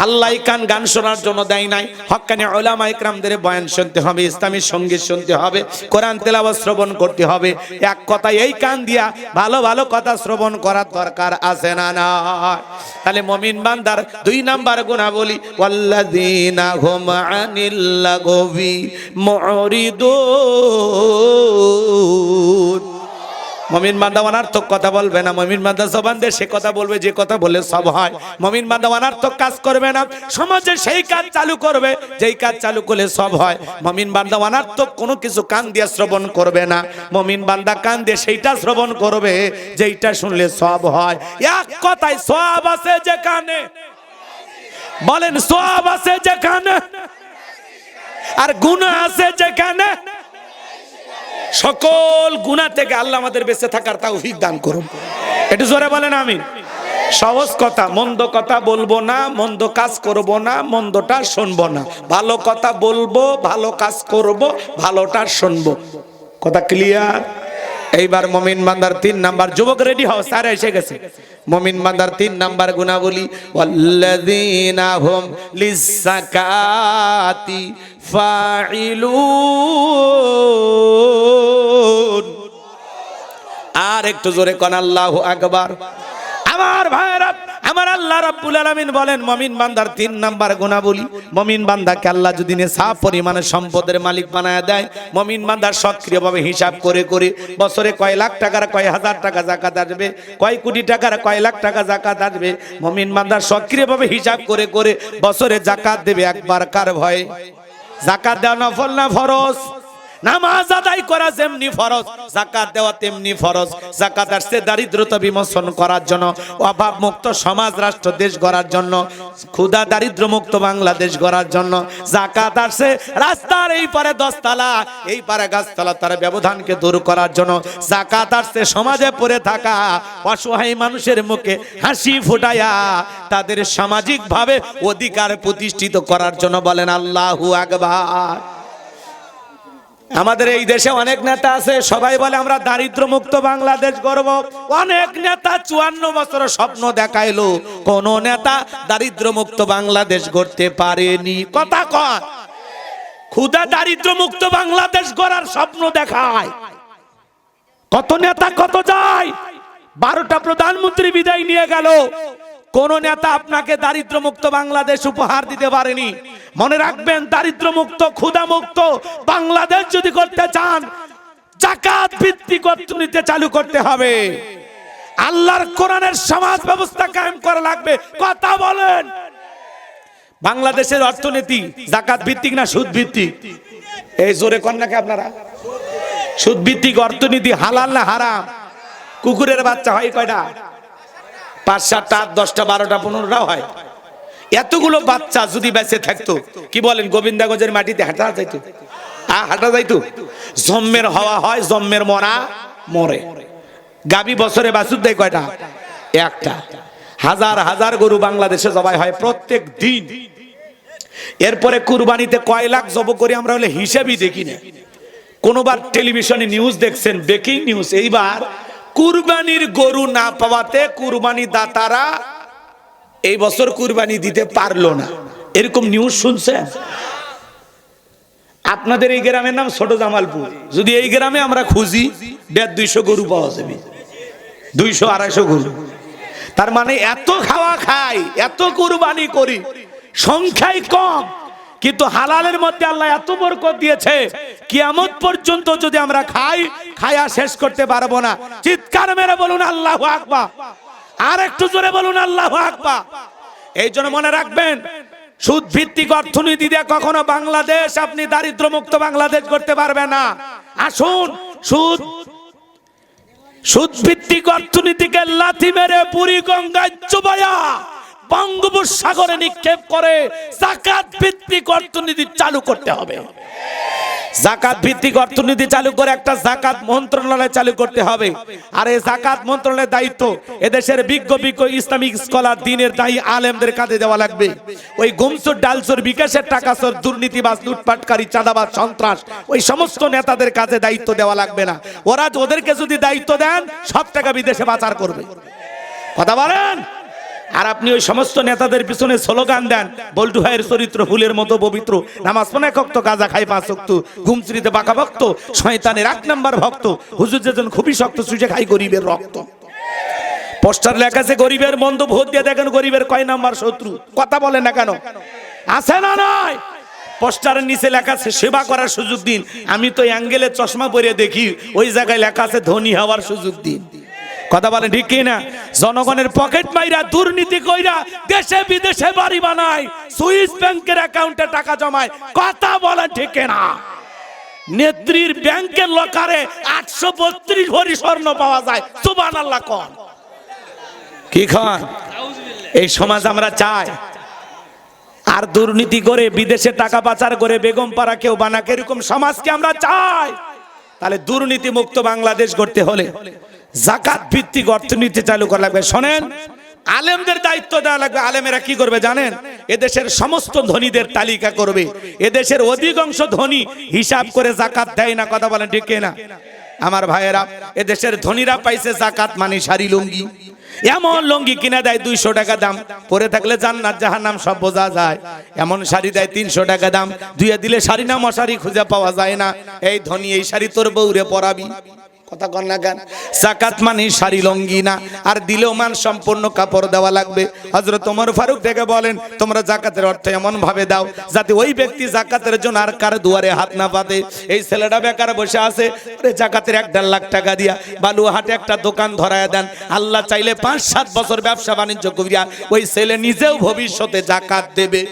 আল্লাহ কান গান শোনার জন্য দেয় নাই। হক্কানি উলামা ইকরামদের বয়ান শুনতে হবে, ইসলামী সঙ্গীত শুনতে হবে, কোরআন তেলাওয়াত শ্রবণ করতে হবে। এক কথা, এই কান দিয়া ভালো ভালো কথা শ্রবণ করার দরকার আছে না না? তাহলে মুমিন বান্দার 2 নাম্বার গুণাবলী, ওয়াল্লাযীনা হুম আনিল লাগবি মুরিদুন। মুমিন বান্দা অনার্থক কথা বলবে না। মুমিন বান্দা জবান দিয়ে সে কথা বলবে যে কথা বলে সব হয়। মুমিন বান্দা অনার্থক কাজ করবে না, সমাজে সেই কাজ চালু করবে যেই কাজ চালু করলে সব হয়। মুমিন বান্দা অনার্থক কোনো কিছু কান দিয়ে শ্রবণ করবে না। মুমিন বান্দা কান দিয়ে সেইটা শ্রবণ করবে যেইটা শুনলে সব হয়। এক কথায় সওয়াব আছে যেখানে, বলেন সওয়াব আছে যেখানে, আর গুনাহ আছে যেখানে। সকল গুনাহ থেকে আল্লাহ আমাদের বেঁচে থাকার তৌফিক দান করুন। একটু জোরে বলেন আমিন। সহজ কথা, মন্দ কথা বলবো না, মন্দ কাজ করব না, মন্দটা শুনবো না। ভালো কথা বলবো, ভালো কাজ করব, ভালোটা শুনবো। কথা ক্লিয়ার? এইবার মুমিন বান্দার 3 নাম্বার, যুবক রেডি হও, স্যার এসে গেছে। মুমিন বান্দার 3 নাম্বার গুণাবলী, ওয়াল্লাযীনা হুম লিযাকাতি ফাইলুন। আর একটু জোরে কোন আল্লাহু আকবার। আমার ভাইরা, আমার আল্লাহ রাব্বুল আলামিন বলেন মুমিন বান্দার 3 নাম্বার গুণাবলী, মুমিন বান্দাকে আল্লাহ যদি নিসাব পরিমাণে সম্পদের মালিক বানায় দেয়, মুমিন বান্দা সক্রিয়ভাবে হিসাব করে করে বছরে কয় লাখ টাকার কয় হাজার টাকা যাকাত আসবে, কয় কোটি টাকার কয় লাখ টাকা যাকাত আসবে, মুমিন বান্দা সক্রিয়ভাবে হিসাব করে করে বছরে যাকাত দেবে একবার কার ভয়ে? যাকাত দেওয়া নফল না ফরজ? নামাজ আদায় করা যেমনি ফরজ, যাকাত দেওয়া তেমনি ফরজ। যাকাত আসছে দারিদ্রতা বিমোচন করার জন্য, অভাব মুক্ত সমাজ রাষ্ট্র দেশ গড়ার জন্য, ক্ষুধা দারিদ্র মুক্ত বাংলাদেশ গড়ার জন্য। যাকাত আসছে রাস্তার এই পারে 10 তালা এই পারে গাছতলা তার ব্যবধানকে দূর করার জন্য। যাকাত আসছে সমাজে পড়ে থাকা অসহায় মানুষের মুখে হাসি ফুটায়া তাদের সামাজিকভাবে অধিকার প্রতিষ্ঠিত করার জন্য। বলেন আল্লাহু আকবার। আমাদের এই দেশে অনেক নেতা আছে, সবাই বলে আমরা দারিদ্র মুক্ত বাংলাদেশ গড়ব। অনেক নেতা 54 বছরের স্বপ্ন দেখাইলো, কোন নেতা দারিদ্র মুক্ত বাংলাদেশ গড়তে পারেনি। কথা কয়, ক্ষুধা দারিদ্র মুক্ত বাংলাদেশ গড়ার স্বপ্ন দেখায় কত নেতা, কত যায়। 12টা প্রধানমন্ত্রী বিদায় নিয়ে গেল, কোন নেতা আপনাকে দারিদ্র মুক্ত বাংলাদেশ উপহার দিতে পারেনি। মনে রাখবেন, দারিদ্র মুক্ত ক্ষুধা মুক্ত বাংলাদেশ যদি করতে চান, যাকাত ভিত্তিক অর্থনীতি চালু করতে হবে। আল্লাহর কোরআনের সমাজ ব্যবস্থা কায়েম করা লাগবে। কথা বলেন, বাংলাদেশের অর্থনীতি যাকাত ভিত্তিক না সুদ ভিত্তিক? এই জোরে কন নাকি আপনারা? সুদ ভিত্তিক অর্থনীতি হালাল না হারাম? কুকুরের বাচ্চা হয় কয়টা? 5, 7, 8, 10, 12, 15 হয়। এতগুলো বাচ্চা যদি বেঁচে থাকতো, কি বলেন, গোবিন্দাগঞ্জের মাটিতে হাঁটা যাইতো? হাঁটা যাইতো? জম্মের হওয়া হয়, জম্মের মরা মরে। গাবি বছরে বাছুর দেয় কয়টা? একটা। হাজার হাজার গরু বাংলাদেশে জবাই হয় প্রত্যেক দিন। এরপরে কুরবানিতে কয় লাখ জব করি আমরা হলে হিসাবই দেখি না। কোনবার টেলিভিশনে নিউজ দেখছেন, ব্রেকিং নিউজ, এইবার কুরবানির গরু না পাওয়াতে কুরবানি দাতারা এই বছর কুরবানি দিতে পারলো না, এরকম নিউজ শুনছেন? আপনাদের এই গ্রামের নাম ছোট জামালপুর। যদি এই গ্রামে আমরা খুঁজি 150-200 গরু পাওয়া যাবে, 200-250 গরু। তার মানে এত খাওয়া খাই, এত কুরবানি করি, সংখ্যায় কম, কিন্তু হালালের মধ্যে আল্লাহ এত বরকত দিয়েছে, কিয়ামত পর্যন্ত যদি আমরা খাই, খায়া শেষ করতে পারবো না। চিৎকার মেরে বলুন আল্লাহু আকবার, আর একটু জোরে বলুন আল্লাহু আকবার। এই জন্য মনে রাখবেন, সুদ ভিত্তিক অর্থনীতি দিয়ে কখনো বাংলাদেশ আপনি দারিদ্র মুক্ত বাংলাদেশ করতে পারবে না। আসুন সুদ ভিত্তিক অর্থনীতিকে লাথি মেরে বুড়ি গঙ্গায় চুবায়া বঙ্গোপসাগরে নিক্ষেপ করে যাকাত ভিত্তিক অর্থনীতি চালু করতে হবে। যাকাত ভিত্তিক অর্থনীতি চালু করে একটা যাকাত মন্ত্রণালয় চালু করতে হবে। আর এই যাকাত মন্ত্রণালয়ের দায়িত্ব এদেশের বিজ্ঞ ইসলামিক স্কলার, দ্বীনের দায়ী আলেমদের কাঁধে দেওয়া লাগবে। ওই গুমসুর ডালসুর বিকাশের টাকাসুর দুর্নীতিবাজ, লুটপাটকারী, চাঁদাবাজ, সন্ত্রাস, ওই সমস্ত নেতাদের কাছে দায়িত্ব দেওয়া লাগবে না। ওদেরকে যদি দায়িত্ব দেন, সব টাকা বিদেশে পাচার করবে। কথা বলেন। আর আপনি ওই সমস্ত নেতাদের পিছনে স্লোগান দেন, বল্টু ভাইয়ের চরিত্র ফুলের মতো পবিত্র, নামাজ পড়ে ভক্ত, গাঁজা খাই 5 ওয়াক্ত, ঘুমচুরিতে বাঁকা ভক্ত, শয়তানের 1 নাম্বার ভক্ত, হুজুর যেজন খুবই শক্ত, চুষে খাই গরিবের রক্ত। পোস্টার লেখা আছে গরিবের বন্ধু, ভোট দিয়ে দেখেন গরিবের কয় নাম্বার শত্রু। কথা বলে না কেন? আছে না নয়? পোস্টারের নিচে লেখা আছে সেবা করার সুযোগ দিন। আমি তো অ্যাঙ্গেলে চশমা পরে দেখি, ওই জায়গায় লেখা আছে ধনী হওয়ার সুযোগ দিন। কথা বলেন ঠিক কি না? জনগণের পকেট মাইরা, দুর্নীতি কইরা দেশে বিদেশে বাড়ি বানায়, সুইস ব্যাংকের অ্যাকাউন্টে টাকা জমায়। কথা বলেন ঠিক কি না? নেত্রীর ব্যাংকের লকারে 832 ভরি স্বর্ণ পাওয়া যায়। সুবহানাল্লাহ কোন কি খান? এই সমাজ আমরা চাই। আর দুর্নীতি করে বিদেশে টাকা পাচার করে বেগম পাড়া কেউ বানাকে, এরকম সমাজকে আমরা চাই। তাহলে দুর্নীতি মুক্ত বাংলাদেশ গড়তে হলে যাকাত ভিত্তিক অর্থনীতি চালু করা লাগবে। শোনেন, আলেমদের দায়িত্ব দেওয়া লাগবে। আলেমেরা কি করবে জানেন? এদেশের সমস্ত ধনীদের তালিকা করবে। এদেশের অধিকাংশ ধনী হিসাব করে যাকাত দেয় না। কথা বলেন ঠিক না? আমার ভাইয়েরা, এদেশের ধনীরা পাইছে যাকাত মানে শাড়ি লুঙ্গি। এমন লুঙ্গি কিনা দেয় 200 টাকা দাম, পরে থাকলে জান্নাত জাহান্নাম সব বোঝা যায়। এমন শাড়ি দেয় 300 টাকা দাম, ধুয়ে দিলে শাড়ি না মশারি খুঁজে পাওয়া যায় না। এই ধনী এই শাড়ি তোর বউরে পরাবি। কথা কন না কেন? যাকাত মানে শাড়ি লুঙ্গি না, আর দিলেও মান সম্পূর্ণ কাপড় দেওয়া লাগবে। হযরত ওমর ফারুক থেকে বলেন, তোমরা যাকাতের অর্থ এমন ভাবে দাও যাতে ওই ব্যক্তি যাকাতের জন্য আর কার দুয়ারে হাত না পাতে। এই ছেলেটা বেকার বসে আছে, যাকাতের 1.5 লাখ টাকা দিয়া বালুহাটে একটা দোকান ধরায় দেন। আল্লাহ চাইলে 5-7 বছর ব্যবসা বাণিজ্য করিয়া ওই ছেলে নিজেও ভবিষ্যতে যাকাত দেবে।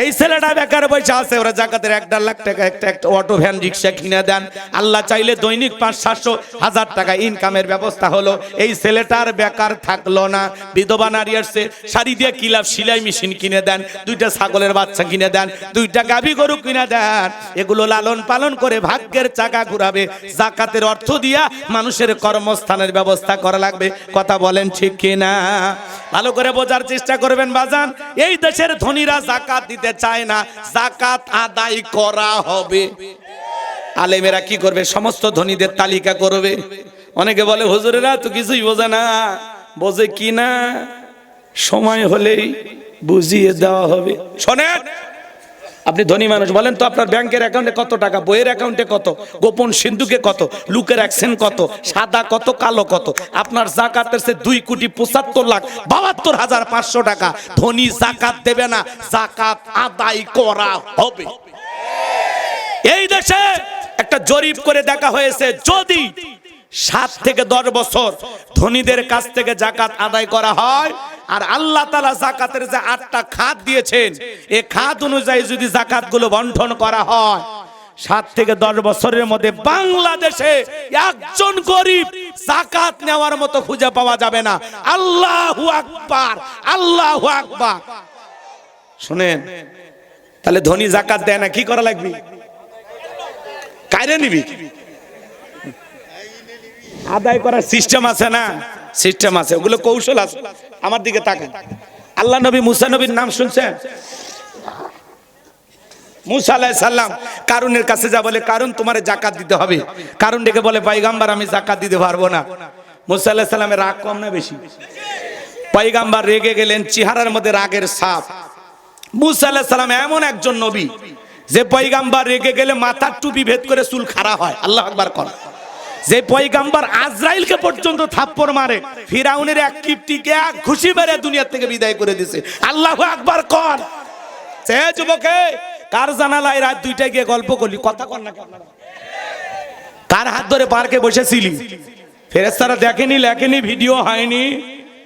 এই ছেলেটা বেকার বসে আছে, ওরা যাকাতের 1.5 লাখ টাকা একটা অটো ভ্যান রিক্সা কিনে দেন। আল্লাহ চাইলে দৈনিক 500-700 টাকা ইনকামের ব্যবস্থা হলো। এই ছেলেটার বেকার থাকলো না। বিধবা নারী আসছে, শাড়ি দিয়ে কিলাপ সেলাই মেশিন কিনে দেন, 2টা ছাগলের বাচ্চা কিনে দেন, 2টা গাভী গরু কিনে দেন। এগুলো লালন পালন করে ভাগ্যের চাকা ঘুরাবে। যাকাতের অর্থ দিয়া মানুষের কর্মস্থানের ব্যবস্থা করা লাগবে। কথা বলেন ঠিক কিনা? ভালো করে বোঝার চেষ্টা করবেন বাজান। এই দেশের ধনীরা যাকাত দিতে চায় না, যাকাত আদায় করা হবে। আলেমেরা কি করবে? সমস্ত ধনীদের তালিকা করবে। অনেকে বলে হুজুরেরা তো কিছুই বোঝে না। বোঝে কি না? সময় হলেই বুঝিয়ে দেওয়া হবে। শোনেন, আপনি ধনী মানুষ, বলেন তো আপনার ব্যাংকের অ্যাকাউন্টে কত টাকা, বইয়ের অ্যাকাউন্টে কত, গোপন সিন্ধুকে কত, লুকের অ্যাকশন কত, সাদা কত, কালো কত। আপনার যাকাতের সে 2,75,72,500 টাকা। ধনী যাকাত দেবে না, যাকাত আদায় করা হবে। এই দেশে একটা জরিপ করে দেখা হয়েছে, যদি 7 থেকে 10 বছর ধনীদের কাছ থেকে যাকাত আদায় করা হয়, আর আল্লাহ তাআলা যাকাতের যে 8টা খাত দিয়েছেন, এই খাত অনুযায়ী যদি যাকাত গুলো বন্টন করা হয়, 7 থেকে 10 বছরের মধ্যে বাংলাদেশে একজন গরিব যাকাত নেওয়ার মতো খুঁজে পাওয়া যাবে না। আল্লাহু আকবার, আল্লাহু আকবার। শুনেন, তাহলে ধনী যাকাত দেয় না, কি করা লাগবে? কাইরে নিবি? আদায় করার সিস্টেম আছে না? সিস্টেম আছে, ওগুলো কৌশল আছে। আমার দিকে তাকান। আল্লাহ নবী মুসা নবীর নাম শুনছেন? মুসা আলাইহিস সালাম কারুনের কাছে যা বলে, কারুন তোমারে যাকাত দিতে হবে। কারুন ডেকে বলে, পয়গম্বর আমি যাকাত দিতে পারবো না। মুসা আলাইহিস সালামের রাগ কম না বেশি? পয়গম্বর রেগে গেলেন, চেহারার মধ্যে রাগের ছাপ। মুসা আলাইহিস সালাম এমন একজন নবী যে পয়গম্বর রেগে গেলে মাথার টুপি ভেদ করে চুল খাড়া হয়। আল্লাহু আকবার কর। যে পয়গাম্বার আজরাইলকে পর্যন্ত থাপ্পড় মারে, ফিরাউনের এক কিপ্টিকে এক ঘুষি মেরে দুনিয়া থেকে বিদায় করে দিয়েছে। আল্লাহু আকবার কর। সে যুবকে কার জানালায় রাত 2টায় গিয়ে গল্প করলি? কথা কর না আপনারা। কার হাত ধরে পার্কে বসেছিলি? ফেরেশতারা দেখেনি, লেখেনি, ভিডিও হয়নি,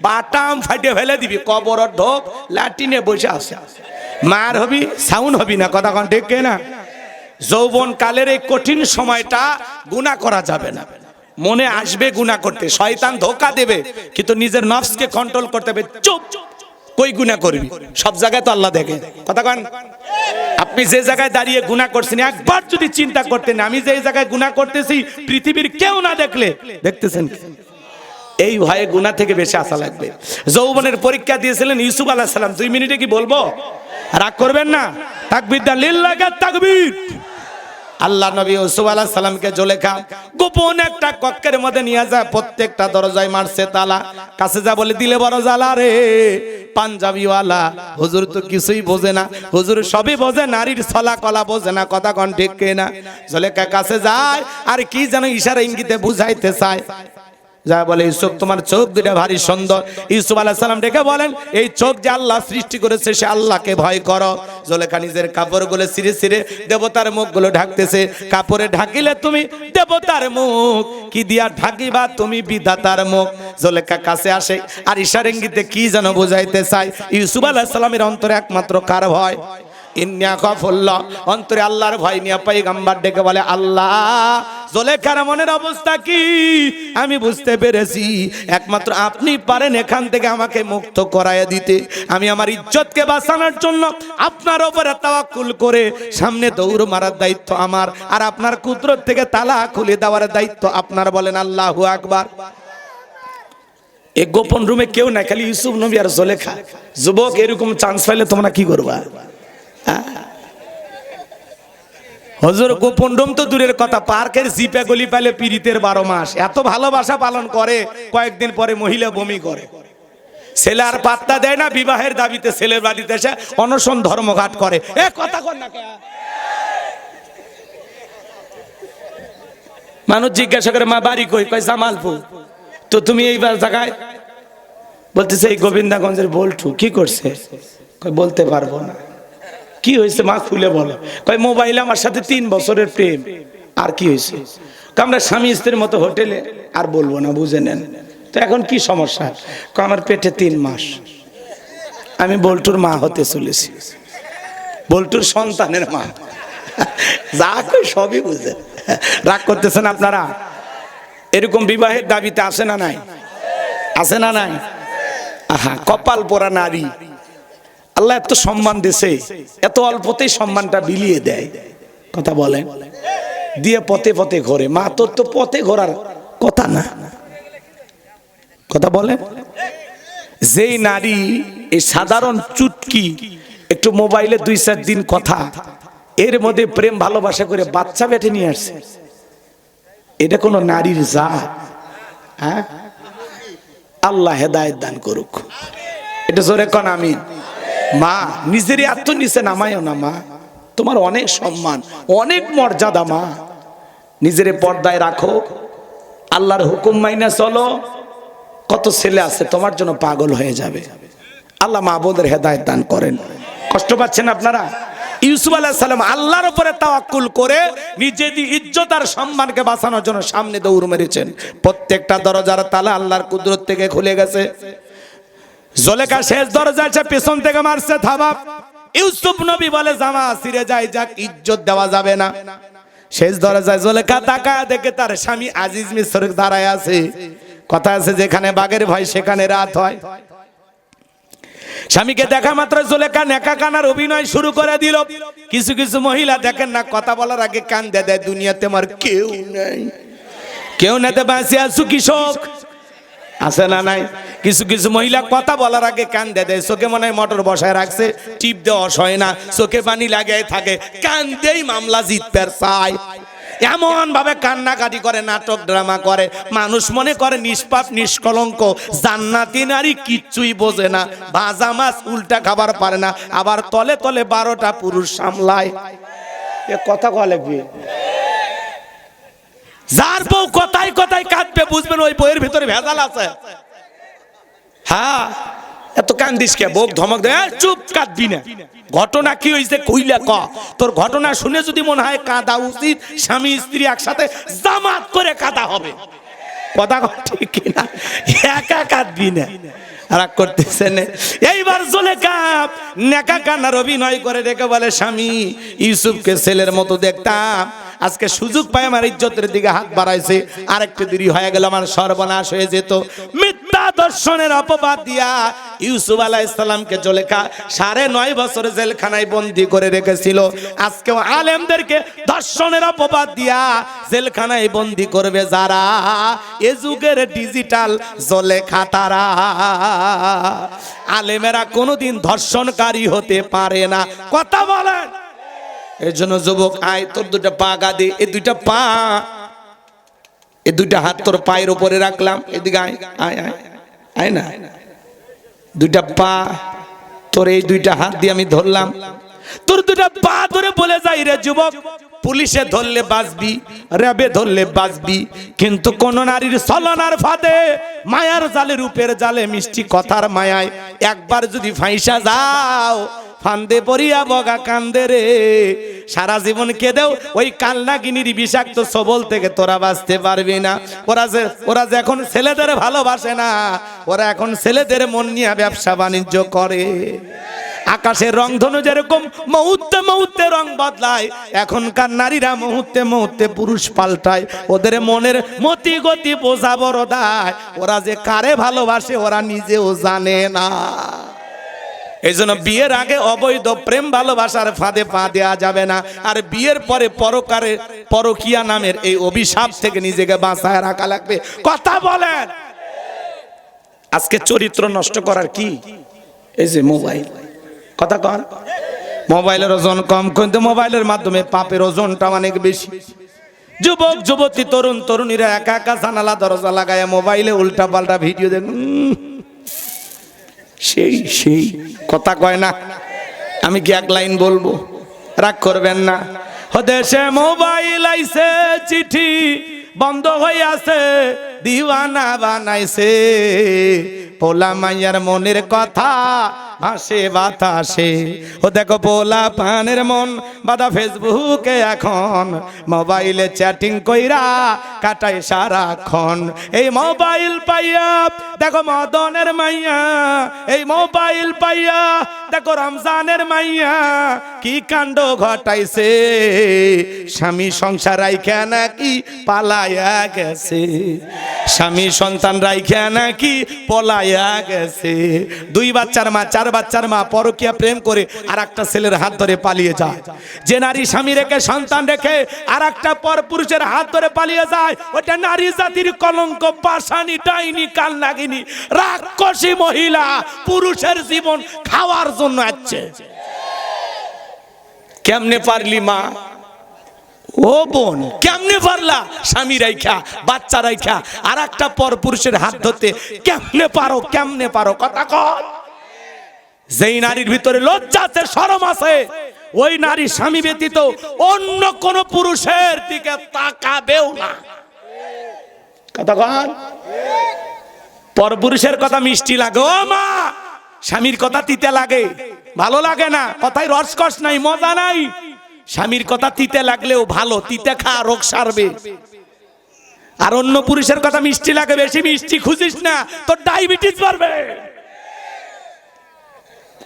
বাটাম ফাটিয়ে ফেলে দিবি। কবর ঢোক, ল্যাটিনে বসে আসে, মার হবি, সাউন্ড হবি না। কথা কন ঠিক না? যৌবন কালের এই কঠিন সময়টা গুনাহ করা যাবে না। মনে আসবে গুনাহ করতে, শয়তান ধোঁকা দেবে, কিন্তু নিজের নফসকে কন্ট্রোল করতে হবে। চুপ, কই গুনাহ করবি? সব জায়গায় তো আল্লাহ দেখে। কথা কন। আপনি যে জায়গায় দাঁড়িয়ে গুনাহ করছেন, একবার যদি চিন্তা করতেন আমি যে জায়গায় গুনাহ করতেছি পৃথিবীর কেউ না দেখলে, দেখতেছেন এই ভয়ে গুনাহ থেকে বেশি আশা লাগবে। যৌবনের পরীক্ষা দিয়েছিলেন ইউসুফ আলাইহিস সালাম। 2 মিনিটে কি বলবো? রাগ করবেন না। তাকবীর দা লিল্লাহি তাকবীর। আল্লাহ নবী ইউসুফ আলাইহিস সালামকে জুলেখা গোপন একটা কক্ষের মধ্যে নিয়ে যায়, প্রত্যেকটা দরজায় মারছে তালা। কাছে যা বলে, দিলে বড় জ্বালা রে পাঞ্জাবিওয়ালা, হুজুর তো কিছুই বোঝে না, হুজুর সবই বোঝে, নারীর ছলা কলা বোঝে না। কথা কন ঠিক কিনা? জুলেখা কাছে যায় আর কি যেন ইশারা ইঙ্গিতে বুঝাইতে চায়। যা বলে, ইউসুফ তোমার চোখ দুটা ভারী সুন্দর। ইউসুফ আলাইহিস সালাম ডেকে বলেন, এই চোখ যে আল্লাহ সৃষ্টি করেছে সে আল্লাহকে ভয় করো। জুলেখা নিজের কাপড়গুলো ছিঁড়ে ছিঁড়ে দেবতার মুখগুলো ঢাকতেছে। কাপড়ে ঢাকিলে তুমি দেবতার মুখ, কি দিয়া ঢাকিবা তুমি বিধাতার মুখ। জুলেখা কাছে আসে আর ইশারা ইঙ্গিতে কি যেন বুঝাইতে চায়। ইউসুফ আলাইহিস সালামের অন্তরে একমাত্র কার ভয়? ইন্না খাফুল্লাহ, অন্তরে আল্লাহর ভয় নিয়ে পয়গম্বর ডেকে বলে, আল্লাহ জুলেখার মনের অবস্থা কি আমি বুঝতে পেরেছি, একমাত্র আপনি পারেন এখান থেকে আমাকে মুক্ত করায় দিতে। আমি আমার ইজ্জতকে বাঁচানোর জন্য আপনার উপরে তাওয়াক্কুল করে সামনে দৌড় মারার দায়িত্ব আমার, আর আপনার কুদরত থেকে তালা খুলে দেওয়ার দায়িত্ব আপনার। বলেন আল্লাহু আকবার। এই গোপন রুমে কেউ নাই, খালি ইউসুফ নবী আর জুলেখা। যুবক, এরকম চান্স পাইলে তোমরা কি করবা? হুজুর গোপন রুম তো দূরের কথা, পার্কের জিপে গলি পাইলে পীড়িতের 12 মাস। এত ভালোবাসা পালন করে, কয়েকদিন পরে মহিলা বমি করে। ছেলে আর পাত্তা দেয় না, বিবাহের দাবিতে ছেলের বাড়িতে এসে অনশন ধর্মঘাট করে। এ কথা কর না। মানুষ জিজ্ঞাসা করে, মা বাড়ি কই? কয় জামালপুর। তো তুমি এই জায়গায়? বলতেছে এই গোবিন্দাগঞ্জের বল্টু। কি করছে? কয় বলতে পারবো না। কি হয়েছে মা খুলে বলো। কয় মোবাইলে আমার সাথে 3 বছরের প্রেম। আর কি হয়েছে? আমরা স্বামী স্ত্রীর মতো হোটেলে। আর বলবো না, বুঝে নেন। তো এখন কি সমস্যা? আমার পেটে 3 মাস, আমি বল্টুর মা হতে চলেছি, বল্টুর সন্তানের মা। যা কই সবই বুঝে। রাগ করতেছেন আপনারা? এরকম বিবাহের দাবিতে আসে না নাই? আসে না নাই? আহা, কপাল পোড়া নারী। আল্লাহ এত সম্মান দিছে, এত অল্পতেই সম্মানটা বিলিয়ে দেয়। কথা বলেন, দিয়ে পথে পথে ঘোরে। মা তোর তো পথে ঘোরার কথা না। কথা বলেন, যেই নারী এই সাধারণ চুটকি একটু মোবাইলে 2-4 দিন কথা, এর মধ্যে প্রেম ভালোবাসা করে বাচ্চা বেটে নিয়ে আসছে, এটা কোন নারীর জাত? হ্যাঁ, আল্লাহ হেদায়েত দান করুক। এটা জোরে কোন আমিন। মা নিজেরই এত নিচে নামায়ও না। মা তোমার অনেক সম্মান, অনেক মর্যাদা। মা নিজের পর্দায় রাখো, আল্লাহর হুকুম মাইনা চলো। কত ছেলে আছে তোমার জন্য পাগল হয়ে যাবে। আল্লাহ মাবুদের হেদায়েত দান করেন। কষ্ট পাচ্ছেন আপনারা? ইউসুফ আলাইহিস সালাম আল্লাহর উপরে তাওয়াক্কুল করে নিজের ইজ্জত আর সম্মানকে বাঁচানোর জন্য সামনে দৌড় মেরেছেন। প্রত্যেকটা দরজার তালা আল্লাহর কুদরত থেকে খুলে গেছে। জুলেখা শেষ দরজায় পেছন থেকে মারছে থাবা। ইউসুফ নবী বলে, জামা ছিঁড়ে যায়, যাক ইজ্জত দেওয়া যাবে না। শেষ দরজায় জুলেখা তাকায় দেখে তার স্বামী আজিজ মিসর দাঁড়ায় আছে। কথা আছে, যেখানে বাঘের ভয় সেখানে রাত হয়। স্বামীকে দেখা মাত্র জুলেখা নেকা কানার অভিনয় শুরু করে দিল। কিছু কিছু মহিলা দেখেন না, কথা বলার আগে কান দিয়ে দেয়, দুনিয়াতে আমার কেউ নাই, কেউ নাতে বাঁচে আছো কৃষক আছে না নাই? কিছু কিছু মহিলা কথা বলার আগে কান দিয়ে দেয়। চোখে মনে হয় মোটর বসায় রাখছে, টিপ দেওয়া হয় না, চোখে পানি লাগাই থাকে, কান দিয়েই মামলা জিততে চায়। এমন ভাবে কান্নাকাটি করে, নাটক ড্রামা করে, মানুষ মনে করে নিষ্পাপ নিষ্কলঙ্ক জান্নাতি নারী, কিচ্ছুই বোঝে না। ভাজা মাছ উল্টা খাবার পারে না, আবার তলে তলে 12টা পুরুষ সামলায়। এ কথা কলে কি? যার বউ কথায় কথায় কাঁদবে বুঝবেন ওই বউয়ের ভিতরে ভেজাল আছে। হ্যাঁ, এত কান্দিস কে? বউ ধমক দেয়, চুপ, কাঁদবি না। ঘটনা কি হয়েছে কইলা ক। তোর ঘটনা শুনে যদি মনে হয় কাঁদা উচিত, স্বামী স্ত্রী একসাথে জামাত করে কাঁদা হবে। কথা ঠিক কিনা? একা কাঁদবি না, রাগ করতেছেন। এইবার জুলেখা নেকা কান্নার অভিনয় করে রেখে বলে, স্বামী ইউসুফকে ছেলের মতো দেখতাম, আজকে সুযোগ পায় আমার ইজ্জতের দিকে হাত বাড়াইছে, আরেকটু দেরি হয়ে গেল আমার সর্বনাশ হয়ে যেত। মিথ্যা দর্শনের অপবাদ দিয়া ইউসুফ আলাইহিস সালামকে জুলেখা 9.5 বছর জেলখানায় বন্দী করে রেখেছিল। আজকেও আলেমদেরকে দর্শনের অপবাদ দিয়া জেলখানায় বন্দী করবে যারা, এ যুগের ডিজিটাল জুলেখা তারা। আলেমেরা কোনোদিন ধর্ষণকারী হতে পারে না। কথা বলেন। এই জন্য যুবক, আয় তোর দুটা পা গাদে, এই দুইটা পা, এই দুইটা হাত তোর পায়ের উপরে রাখলাম, এদিকে আয়, আয় আয় আয় না, দুইটা পা তোর এই দুইটা হাত দিয়ে আমি ধরলাম, তোর দুটা পা ধরে বলে যাই, রে যুবক, পুলিশে ধরলে বাঁচবি, র্যাবে ধরলে বাঁচবি, কিন্তু কোন নারীর ছলনার ফাঁদে, মায়ার জালে, রূপের জালে, মিষ্টি কথার মায়ায় একবার যদি ফাঁসা যাও, ফান্দে পড়িয়া বগা কান্দে রে, সারা জীবন কেঁদেও ওই কালনাগিনীর বিষাক্ত সবল থেকে তোরা বাঁচতে পারবি না। ওরা যে এখন ছেলেদের ভালোবাসে না, ওরা এখন ছেলেদের মন নিয়ে ব্যবসা বাণিজ্য করে। আকাশের রংধনু যেরকম মুহূর্তে মুহূর্তে রং বদলায়, এখনকার নারীরা মুহূর্তে মুহূর্তে পুরুষ পাল্টায়। ওদের মনের মতি গতি বোঝা বড় দায়, ওরা যে কারে ভালোবাসে ওরা নিজেও জানে না। এই জন্য বিয়ের আগে অবৈধ প্রেম ভালোবাসার ফাঁদে পা দেওয়া যাবে না। আর বিয়ের পরে পরকিয়া নামের এই অভিশাপ থেকে নিজেকে বাঁচায় রাখা লাগবে। কথা বলেন। আজকে চরিত্র নষ্ট করার কি? এই যে মোবাইল। কথা কন। মোবাইলের ওজন কম, কিন্তু মোবাইলের মাধ্যমে পাপের ওজনটা অনেক বেশি। যুবক যুবতী তরুণ তরুণীরা একা একা জানালা দরজা লাগায় মোবাইলে উল্টা পাল্টা ভিডিও দেখুন, সেই কথা কয় না। আমি কি এক লাইন বলবো? রাগ করবেন না। দেশে মোবাইল আইছে, চিঠি বন্ধ হয়ে আছে, দিওয়ানা বানাইছে, পোলা মাইয়ার মনের কথা ভাসে বাতাসে। ও দেখো পোলা পানের মন বাদা ফেসবুকে এখন, মোবাইলে চ্যাটিং কইরা কাটায় সারাক্ষণ। এই মোবাইল পাইয়া দেখো মদনের মাইয়া, এই মোবাইল পাইয়া দেখো রমজানের মাইয়া কি কাণ্ড ঘটাইছে। স্বামী সংসার রাইখা নাকি পালাইয়া গেছে, স্বামী সন্তান রাইখা নাকি পলাইয়া গেছে। 2 বাচ্চার মা, 4 বাচ্চার মা পরকীয়া প্রেম করে আর একটা ছেলের হাত ধরে পালিয়ে যায়। যে নারী স্বামী রেখে সন্তান রেখে আর একটা পর পুরুষের হাত ধরে পালিয়ে যায়, ওটা নারী জাতির কলঙ্ক, পাশানি, ডাইনি, কালনাগিনী, রাক্ষসী মহিলা, পুরুষের জীবন খাওয়ার জন্য আসছে। কেমনে পারলি মা? ও বোন, কেমনে পারলা স্বামী রাইখা বাচ্চা রাইখা আর একটা পর পুরুষের হাত ধরতে? কেমনে পারো, কেমনে পারো? কথা কর। যেই নারীর ভিতরে লজ্জা আছে, শরম আছে, ওই নারী স্বামী ব্যতীত অন্য কোন পুরুষের দিকে তাকাবেও না। কথা কর। পর পুরুষের কথা মিষ্টি লাগে, ও মা, স্বামীর কথা তিতে লাগে, ভালো লাগে না। কথায় রসকস নাই, মজা নাই। স্বামীর কথা তিতে লাগলেও ভালো, তিতে খা, রোগ সারবে। আর অন্য পুরুষের কথা মিষ্টি লাগে, বেশি মিষ্টি খুঁজিস না, তোর ডায়াবেটিস বাড়বে।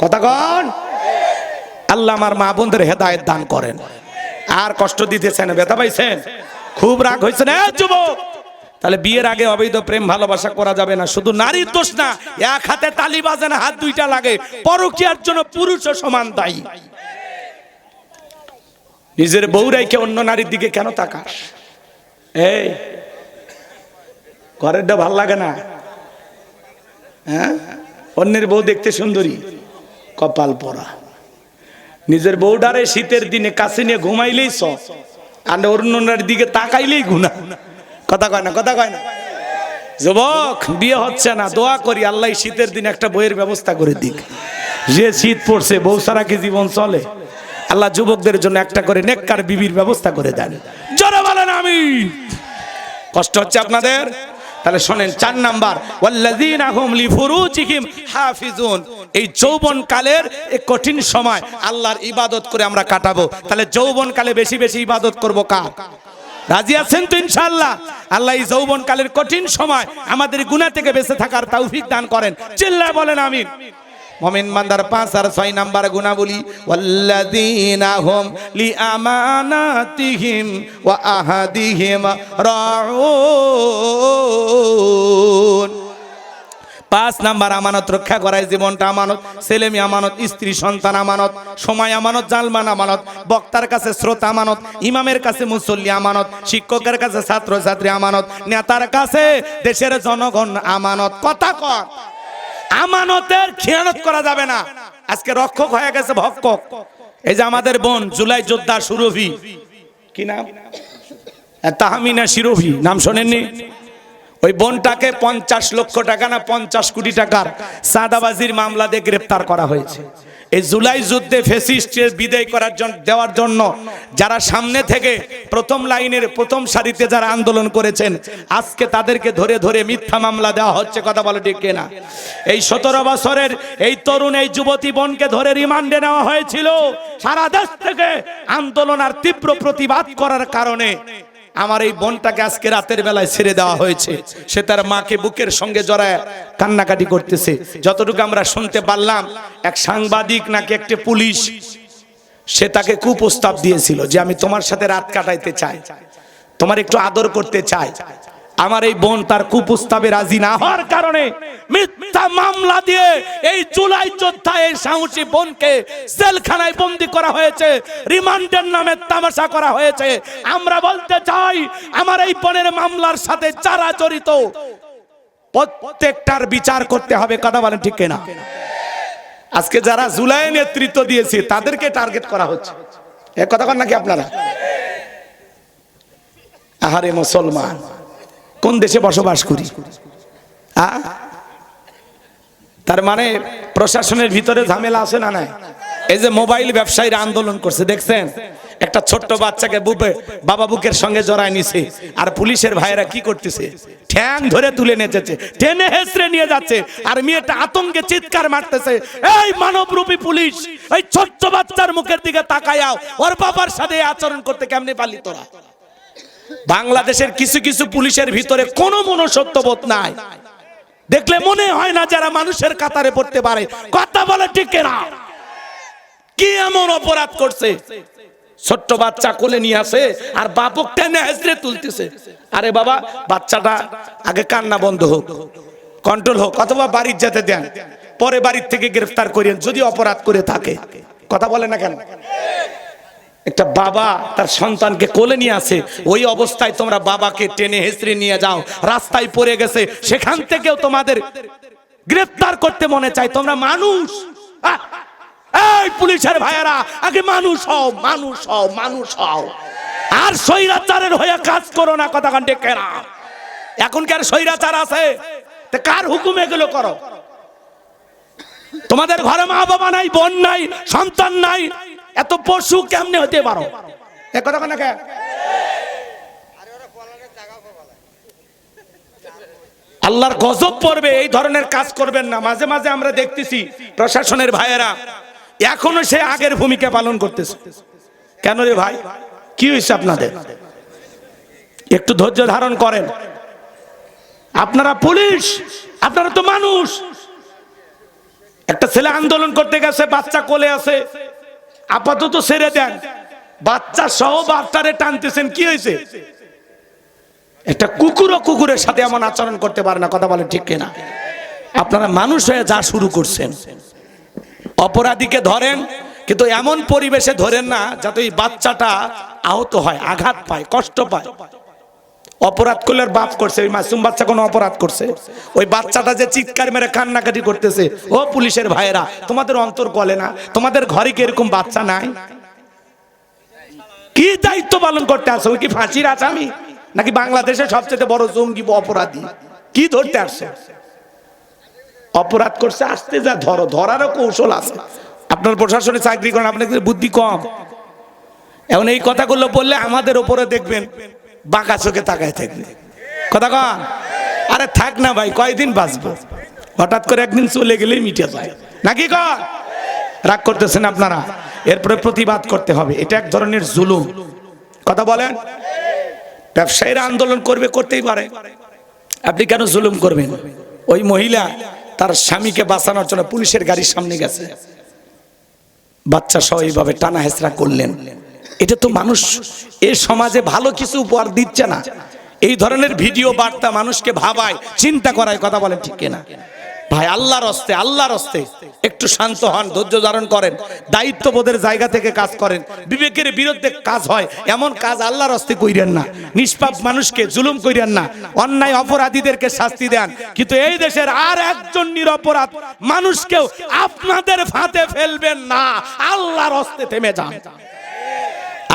কথা কন। আল্লাহ আমার মা বোনদের হেদায়েত দান করেন। আর কষ্ট দিতেছেন, ব্যথা পাইছেন, খুব রাগ হয়েছে না যুবক? তাহলে বিয়ের আগে অবৈধ প্রেম ভালোবাসা করা যাবে না। শুধু নারীর দোষ না, এক হাতে তালি বাজে না, হাত দুইটা লাগে। পরকীয়ার জন্য পুরুষও সমান দায়ী। নিজের বউ রাইখে অন্য নারীর দিকে কেন তাকাস? এই ঘরেরটা ভাল লাগে না? হ্যাঁ, অন্যের বউ দেখতে সুন্দরী, কপাল পরা। নিজের বউডারে শীতের দিনে কাছে নিয়ে ঘুমাইলেই সব, আর অন্য নারীর দিকে তাকাইলেই গুনাহ। কথা কয় না? কথা কয় না? যুবক, বিয়ে হচ্ছে না, দোয়া করি আল্লাহ শীতের দিনে একটা বইয়ের ব্যবস্থা করে দিক। যে শীত পড়ছে, বউ ছাড়া কি জীবন চলে? আল্লাহ যুবকদের জন্য একটা করে নেককার বিবির ব্যবস্থা করে দেন। জোরে বলেন আমিন। কষ্ট হচ্ছে আপনাদের? তাহলে শোনেন, 4 নাম্বার, ওয়াল্লাযীনা হুম লিফুরুজিহিম হাফিজুন। এই যৌবন কালের এই কঠিন সময় আল্লাহর ইবাদত করে আমরা কাটাবো। তাহলে যৌবন কালে বেশি বেশি ইবাদত করব কার? রাজি আছেন তো ইনশাআল্লাহ? আল্লাহ এই যৌবন কালের কঠিন সময় আমাদের গুনাহ থেকে বেঁচে থাকার তৌফিক দান করেন। চিল্লায় বলেন আমিন। মুমিন বান্দার 5 আর 6 নাম্বার গুনাহবলী, ওয়াল্লাযীনা হুম লিআমানাতিহিম ওয়া আহাদিহিম রাউন। 5 নাম্বার আমানত রক্ষা করায়। জীবনটা আমানত, ছেলে মেয়ে আমানত, স্ত্রী সন্তান আমানত, সময় আমানত, জালমান আমানত, বক্তার কাছে শ্রোতা আমানত, ইমামের কাছে মুসল্লি আমানত, শিক্ষকের কাছে ছাত্র ছাত্রী আমানত, নেতার কাছে দেশের জনগণ আমানত। কথা কর, আমানতের খেয়ানত করা যাবে না। আজকে রক্ষক হয়ে গেছে ভক্ষক। এই যে আমাদের বোন জুলাই যোদ্ধা সুরভি, কি নাম? তাহমিনা শিরোভি, নাম শোনেননি? ওই বোনটাকে 50 লক্ষ টাকা না 50 কোটি টাকার চাঁদাবাজির মামলা দিয়ে গ্রেফতার করা হয়েছে। এই জুলাই যুদ্ধে ফ্যাসিস্টদের বিদায় করার জন্য, দেওয়ার জন্য যারা সামনে থেকে প্রথম লাইনের প্রথম সারিতে যারা আন্দোলন করেছেন, আজকে তাদেরকে ধরে ধরে মিথ্যা মামলা দেওয়া হচ্ছে। কথা বলে ঠিক কিনা? এই 17 বছরের এই তরুণ এই যুবতী বোনকে ধরে রিমান্ডে নেওয়া হয়েছিল। সারা দেশ থেকে আন্দোলন আর তীব্র প্রতিবাদ করার কারণে আমার এই বোনটাকে আজকে রাতের বেলায় ছেড়ে দেওয়া হয়েছে। সে তার মাকে বুকের সঙ্গে জড়ায় কান্নাকাটি করতেছে। যতটুকু আমরা শুনতে পারলাম, এক সাংবাদিক নাকি একটা পুলিশ, সে তাকে কুপ্রস্তাব দিয়েছিল যে আমি তোমার সাথে রাত কাটাইতে চাই, তোমার একটু আদর করতে চাই। আমার এই বোন তার কুপ্রস্তাবে রাজি না হওয়ার কারণে মিথ্যা মামলা দিয়ে এই জুলাই যোদ্ধা এই সাহসী বোনকে জেলখানায় বন্দী করা হয়েছে, রিমান্ডের নামে তামাশা করা হয়েছে। আমরা বলতে চাই, আমার এই বোনের মামলার সাথে যারা জড়িত প্রত্যেকটার বিচার করতে হবে। কথা বলেন ঠিক কিনা? আজকে যারা জুলাই নেতৃত্ব দিয়েছে তাদেরকে টার্গেট করা হচ্ছে। এ কথা বলেন নাকি আপনারা? আহারে মুসলমান, কোন দেশে বসবাস করি? তার মানে প্রশাসনের ভিতরে ঝামেলা আছে না নাই? এই যে মোবাইল ব্যবসায়ীরা আন্দোলন করছে, দেখছেন? একটা ছোট্ট বাচ্চাকে বাবা বুকের সঙ্গে জড়ায় নিছে, আর পুলিশের ভাইয়েরা কি করতেছে? ঠ্যাং ধরে তুলে নিয়েছে, টেনে হেসড়ে নিয়ে যাচ্ছে, আর মেয়েটা আতঙ্কে চিৎকার মারতেছে, এই মানবরূপী পুলিশ, এই ছোট্ট বাচ্চার মুখের দিকে তাকায়াও, ওর বাবার সাথে আচরণ করতে কেমনে পারলি তোরা? বাংলাদেশের কিছু কিছু পুলিশের ভিতরে কোনো মনুষ্যত্ববোধ নাই। দেখলে মনে হয় না যারা মানুষের কাতারে পড়তে পারে। কথা বলে ঠিক না? কি এমন অপরাধ করছে? ছোট্ট বাচ্চা কোলে নিয়ে আসে আর বাপক টেনে হেসড়ে তুলতেছে। আরে বাবা, বাচ্চাটা আগে কান্না বন্ধ হোক, কন্ট্রোল হোক, অথবা বাড়ির যেতে দেন, পরে বাড়ির থেকে গ্রেফতার করেন যদি অপরাধ করে থাকে। কথা বলে না কেন? একটা বাবা তার সন্তানকে কোলে নিয়ে আসে, ওই অবস্থায় তোমরা বাবাকে টেনে হেসড়ে নিয়ে যাও, রাস্তায় পড়ে গেছে, সেখান থেকেও তোমাদের গ্রেফতার করতে মনে চাই। তোমরা মানুষ? এই পুলিশের ভাইয়েরা, আগে মানুষ হও, মানুষ হও, মানুষ হও, আর স্বৈরাচারের হয়ে কাজ করো না। কথা কান ঠিক না? এখন কি আর স্বৈরাচার আছে? কার হুকুম এগুলো করো? তোমাদের ঘরে মা বাবা নাই, বোন নাই, সন্তান নাই, এত পশু কেমনে হতে পারো? কথা কেন? আল্লাহর গজব পড়বে, এই ধরনের কাজ করবেন না। মাঝে মাঝে আমরা দেখতেছি প্রশাসনের ভাইয়েরা এখনো সে আগের ভূমিকা পালন করতেছে। কেন রে ভাই, কি হয়েছে আপনাদের? একটু ধৈর্য ধারণ করেন। আপনারা পুলিশ, আপনারা তো মানুষ। একটা ছেলে আন্দোলন করতে গেছে, বাচ্চা কোলে আছে, আপাতত ছেড়ে দেন, বাচ্চা সহ বাচ্চারে টানতেছেন, কি হয়েছে? একটা কুকুরও কুকুরের সাথে এমন আচরণ করতে পারে না। কথা বলে ঠিক কিনা? আপনারা মানুষ হয়ে যা শুরু করছেন, অপরাধীকে ধরেন, কিন্তু এমন পরিবেশে ধরেন না যাতে ওই বাচ্চাটা আহত হয়, আঘাত পায়, কষ্ট পায়। অপরাধ করলে বাপ করছে, ওই মাসুম বাচ্চা কোনো অপরাধ করছে? ওই বাচ্চাটা যে চিৎকার মেরে কান্নাকাটি করতেছে, ও পুলিশের ভাইয়েরা, তোমাদের অন্তর গলে না? তোমাদের ঘরে কি এরকম বাচ্চা নাই? কি দায়িত্ব পালন করতে আসো? কি ফাঁসির আসামি নাকি বাংলাদেশের সবচেয়ে বড় জঙ্গি অপরাধী? কি ধরতে আসছে? অপরাধ করছে, আসতে যা ধরো, ধরারও কৌশল আছে। আপনার প্রশাসনে চাকরি করেন, আপনাদের বুদ্ধি কম। এখন এই কথাগুলো বললে আমাদের উপরে দেখবেন বাঁকা চোখে তাকায় থাকবে। কথা কন, আরে থাক না ভাই, কয়দিন বাঁচবো, হঠাৎ করে একদিন চলে গেলেই মিটে যায় নাকি কন? রাগ করতেছেন আপনারা, এরপরে প্রতিবাদ করতে হবে, এটা এক ধরনের জুলুম। কথা বলেন, ব্যবসায়ীরা আন্দোলন করবে, করতেই পারে, আপনি কেন জুলুম করবেন? ওই মহিলা তার স্বামীকে বাঁচানোর জন্য পুলিশের গাড়ির সামনে গেছে, বাচ্চা সহ এইভাবে টানা হেঁচড়া করলেন। এটা তো মানুষ এ সমাজে ভালো কিছু উপহার দিচ্ছে না। এই ধরনের ভিডিও বার্তা মানুষকে ভাবায়, চিন্তা করায়। কথা বলেন ঠিক কিনা ভাই? আল্লাহর হস্তে, আল্লাহর হস্তে একটু শান্ত হন, ধৈর্য ধারণ করেন, দায়িত্ববোধের জায়গা থেকে কাজ করেন। বিবেকের বিরুদ্ধে কাজ হয় এমন কাজ আল্লাহর হস্তে কইরেন না। নিষ্পাপ মানুষকে জুলুম কইরেন না, অন্যায় অপরাধীদেরকে শাস্তি দেন। কিন্তু এই দেশের আর একজন নিরপরাধ মানুষকেও আপনাদের ফাঁদে ফেলবেন না। আল্লাহর হস্তে থেমে যান।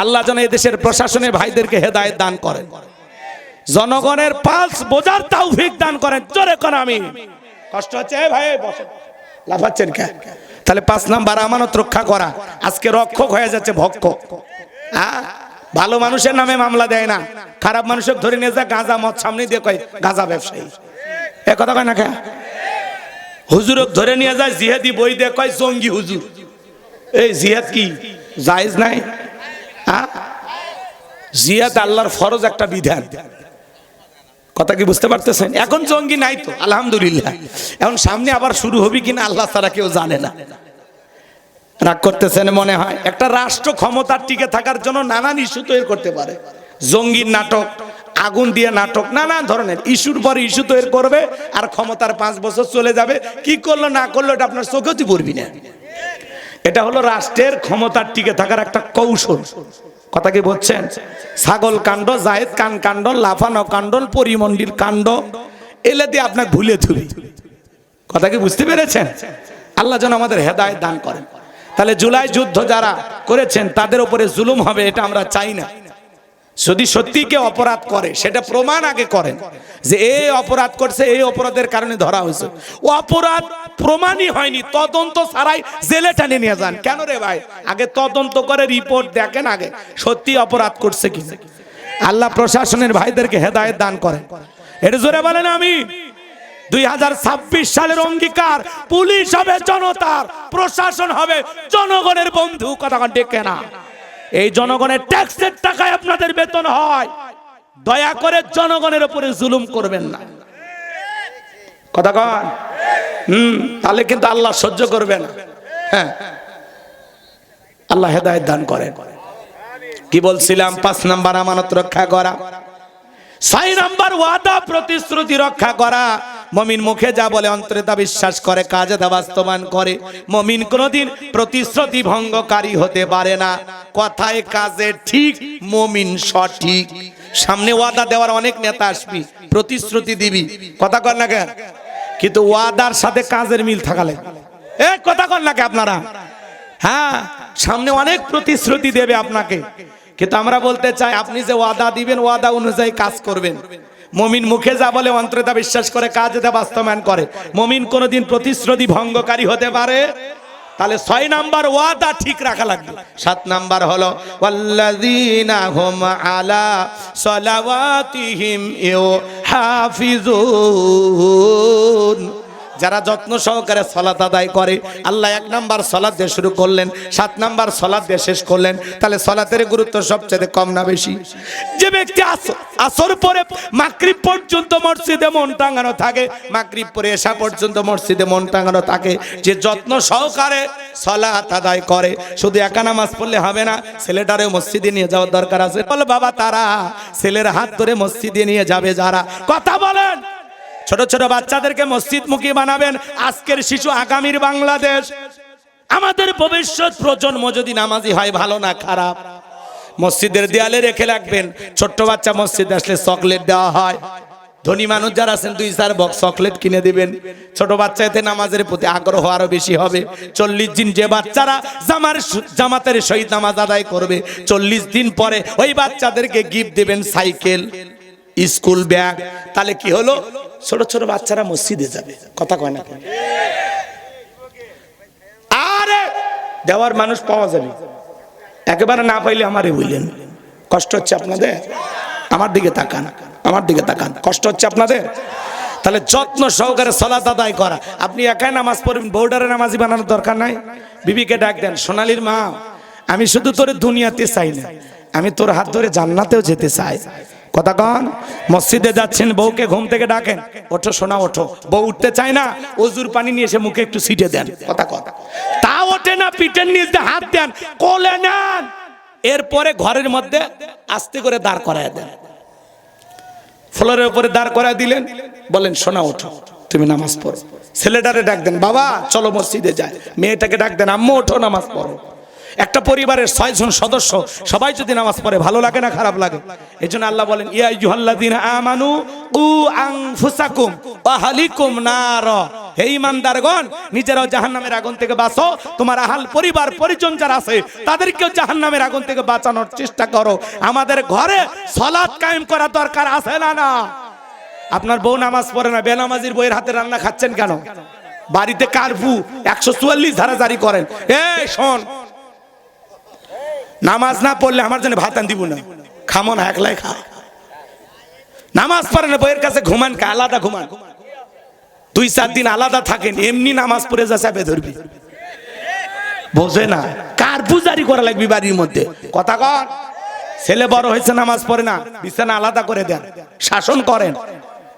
আল্লাহ যেন এই দেশের প্রশাসনের ভাইদেরকে হেদায়েত দান করেন, জনগণের পালস বোঝার তৌফিক দান করেন। জোরে কোন আমিন। কষ্ট হচ্ছে ভাই, বসেন, লাফাচ্ছেন কেন? তাহলে 5 নাম্বার আমানত রক্ষা করা, আজকে রক্ষক হয়ে যাচ্ছে ভক্ষক। ভালো মানুষের নামে মামলা দেয় না, খারাপ মানুষের ধরে নিয়ে যায় গাঁজা মদ সামনে দিয়ে কয় গাঁজা ব্যবসায়ী। এ কথা কয় না কে? হুজুরক ধরে নিয়ে যায় জিহাদি বই দিয়ে কয় জঙ্গি হুজুর। এই জিহাদ কি জায়েজ নাই? জিহাদ আল্লাহর ফরজ একটা বিধান। কথা কি বুঝতে পারতেছেন? এখন জঙ্গি নাই তো আলহামদুলিল্লাহ, এখন সামনে আবার শুরু হবে কিনা আল্লাহ ছাড়া কেউ জানে না। রাগ করতেছেন মনে হয়? একটা রাষ্ট্র ক্ষমতার টিকে থাকার জন্য নানান ইস্যু তৈরি করতে পারে, জঙ্গির নাটক, আগুন দিয়ে নাটক, নানান ধরনের ইস্যুর পর ইস্যু তৈরি করবে, আর ক্ষমতার 5 বছর চলে যাবে। কি করলো না করলো এটা আপনার চোখেও পড়বি না। এটা হলো রাষ্ট্রের ক্ষমতার টিকে থাকার একটা কৌশল। কথা কি বলছেন? ছাগল কাণ্ড, জায়েদ কান কাণ্ড, লাফানো কাণ্ড, পরিমন্ডির কাণ্ড, এলে দিয়ে আপনাকে ভুলে থুলি। কথা কি বুঝতে পেরেছেন? আল্লাহ যেন আমাদের হেদায়েত দান করেন। তাহলে জুলাই যুদ্ধ যারা করেছেন তাদের উপরে জুলুম হবে, এটা আমরা চাই না। যদি সত্যি কেউ অপরাধ করে সেটা প্রমাণ আগে করেন যে এই অপরাধ করছে, এই অপরাধের কারণে ধরা হয়েছে। ও অপরাধ প্রমাণই হয়নি, তদন্ত ছাড়াই জেলে টানে নিয়ে যান। কেন রে ভাই? আগে তদন্ত করে রিপোর্ট দেখেন আগে সত্যি অপরাধ করছে কি। আল্লাহ প্রশাসনের ভাইদেরকে হেদায়েত দান করেন। এটা জোরে বলেন আমিন। 2026 সালের অঙ্গীকার, পুলিশ হবে জনতার, প্রশাসন হবে জনগণের বন্ধু। কথা ডেকে না, এই জনগণের ট্যাক্সের টাকায় আপনাদের বেতন হয়। দয়া করে জনগণের উপরে জুলুম করবেন না। কথা কন, তাহলে কিন্তু আল্লাহ সহ্য করবে না। হ্যাঁ, আল্লাহ হেদায়েত দান করেন। কি বলছিলাম? 5 নাম্বার আমানত রক্ষা করা। 6 নাম্বার ওয়াদা প্রতিশ্রুতি রক্ষা করা। মুমিন মুখে যা বলে অন্তরে তা বিশ্বাস করে, কাজে তা বাস্তবায়ন করে। মুমিন কোনদিন প্রতিশ্রুতি ভঙ্গকারী হতে পারে না। কথায় কাজে ঠিক মুমিন সঠিক। সামনে ওয়াদা দেওয়ার অনেক নেতা আসবি, প্রতিশ্রুতি দিবি, কথা কর না কেন? কিন্তু ওয়াদার সাথে কাজের মিল থাকা লাগবে। কথা কর না কে আপনারা? হ্যাঁ, সামনে অনেক প্রতিশ্রুতি দেবে আপনাকে, কিন্তু আমরা বলতে চাই আপনি যে ওয়াদা দিবেন ওয়াদা অনুযায়ী কাজ করবেন। মুমিন মুখে যা বলে অন্তরে তা বিশ্বাস করে, কাজে তা বাস্তবায়ন করে। মুমিন কোনদিন প্রতিশ্রুতি ভঙ্গকারী হতে পারে? তাহলে 6 নাম্বার ওয়াদা ঠিক রাখা লাগবে। 7 নাম্বার হলো ওয়াল্লাযীনা হুম আলা সালাওয়াতিহিম ইউহাফিজুন, যারা যত্ন সহকারে সালাত আদায় করে। আল্লাহ 1 নাম্বার সালাত দিয়ে শুরু করলেন, 7 নাম্বার সালাত দিয়ে শেষ করলেন। তাহলে সালাতের গুরুত্ব সবচেয়ে কম না বেশি? যে ব্যক্তি আসর পরে মাগরিব পর্যন্ত মসজিদে মন টাঙানো থাকে, মাগরিব পরে এশা পর্যন্ত মসজিদে মন টাঙানো থাকে, যে যত্ন সহকারে সালাত আদায় করে, শুধু একা নামাজ পড়লে হবে না, ছেলেটারেও মসজিদে নিয়ে যাওয়ার দরকার আছে। বল বাবা, তারা ছেলের হাত ধরে মসজিদে নিয়ে যাবে যারা। কথা বলেন, ছোট ছোট বাচ্চাদেরকে মসজিদমুখী বানাবেন। আজকের শিশু আগামীর বাংলাদেশ। আমাদের ভবিষ্যৎ প্রজন্ম যদি নামাজি হয়, ভালো না খারাপ, মসজিদের দেয়ালে রেখে রাখবেন। ছোট্ট বাচ্চা মসজিদে আসলে চকলেট দেওয়া হয়। ধনী মানুষ যারা আছেন 2-4 বক্স চকলেট কিনে দিবেন। ছোট বাচ্চা এতে নামাজের প্রতি আগ্রহ আরো বেশি হবে। 40 দিন যে বাচ্চারা জামাতের সহিত নামাজ আদায় করবে, 40 দিন পরে ওই বাচ্চাদেরকে গিফট দিবেন সাইকেল, স্কুল ব্যাগ। তাহলে কি হলো? ছোট ছোট বাচ্চারা মসজিদে যাবে। কথা কয় না? আরে দেওয়ার মানুষ পাওয়া যাবে, একেবারে না পাইলে আমারে বললেন। কষ্ট হচ্ছে আপনাদের? আমার দিকে তাকান। আমার দিকে তাকান, কষ্ট হচ্ছে আপনাদের? তাহলে যত্ন সহকারে সালাত আদায় করা। আপনি একাই নামাজ পড়বেন, বউডারে নামাজি বানানোর দরকার নাই। বিবিকে ডাক দেন, সোনালীর মা, আমি শুধু তোরে দুনিয়াতে চাই না, আমি তোর হাত ধরে জান্নাতেও যেতে চাই। কথা কন। মসজিদে যাচ্ছেন, বউকে ঘুম থেকে ডাকেন, ওঠো সোনা ওঠো। বউ উঠতে চায় না, অজুর পানি নিয়ে এসে মুখে একটু ছিটে দেন। কথা কথা তা ওঠে না, পিঠের নিচে হাত দেন, কোলে নেন, এরপরে ঘরের মধ্যে আস্তে করে দাঁড় করায় দেন। ফ্লোরের উপরে দাঁড় করায় দিলেন, বলেন সোনা ওঠো, তুমি নামাজ পড়ো। ছেলেটারে ডাক দেন, বাবা চলো মসজিদে যায়। মেয়েটাকে ডাক দেন, আম্মু ওঠো নামাজ পড়ো। একটা পরিবারের 6 জন সদস্য সবাই যদি নামাজ পড়ে, ভালো লাগে না খারাপ লাগে? এজন্য আল্লাহ বলেন, ইয়া আইয়ুহাল্লাযীনা আমানু কু আনফুসাকুম ওয়া আহলিকুম নার। হে ঈমানদারগণ, নিজেরাও জাহান্নামের আগুন থেকে বাঁচো, তোমার আহল পরিবার পরিজন যারা আছে তাদেরকেও জাহান্নামের আগুন থেকে বাঁচানোর চেষ্টা করো। আমাদের ঘরে সালাত কায়েম করা দরকার আছে না? না। আপনার বউ নামাজ পড়ে না, বেনামাজির বউয়ের হাতে রান্না খাচ্ছেন কেন? বাড়িতে কারফু 144 ধারা জারি করেন। এই শোন, নামাজ না পড়লে আমার জন্য ভাত আন দিব না, খামো না, একলাই খা। নামাজ পড়ে না, বইয়ের কাছে ঘুমান, আলাদা ঘুমান, 2-4 দিন আলাদা থাকেন, এমনি নামাজ পড়ে যা চাপে ধরবি। বোঝে না, কারফু জারি করা লাগবে বাড়ির মধ্যে। কথা কর। ছেলে বড় হয়েছে, নামাজ পড়ে না, বিছানা আলাদা করে দেন, শাসন করেন।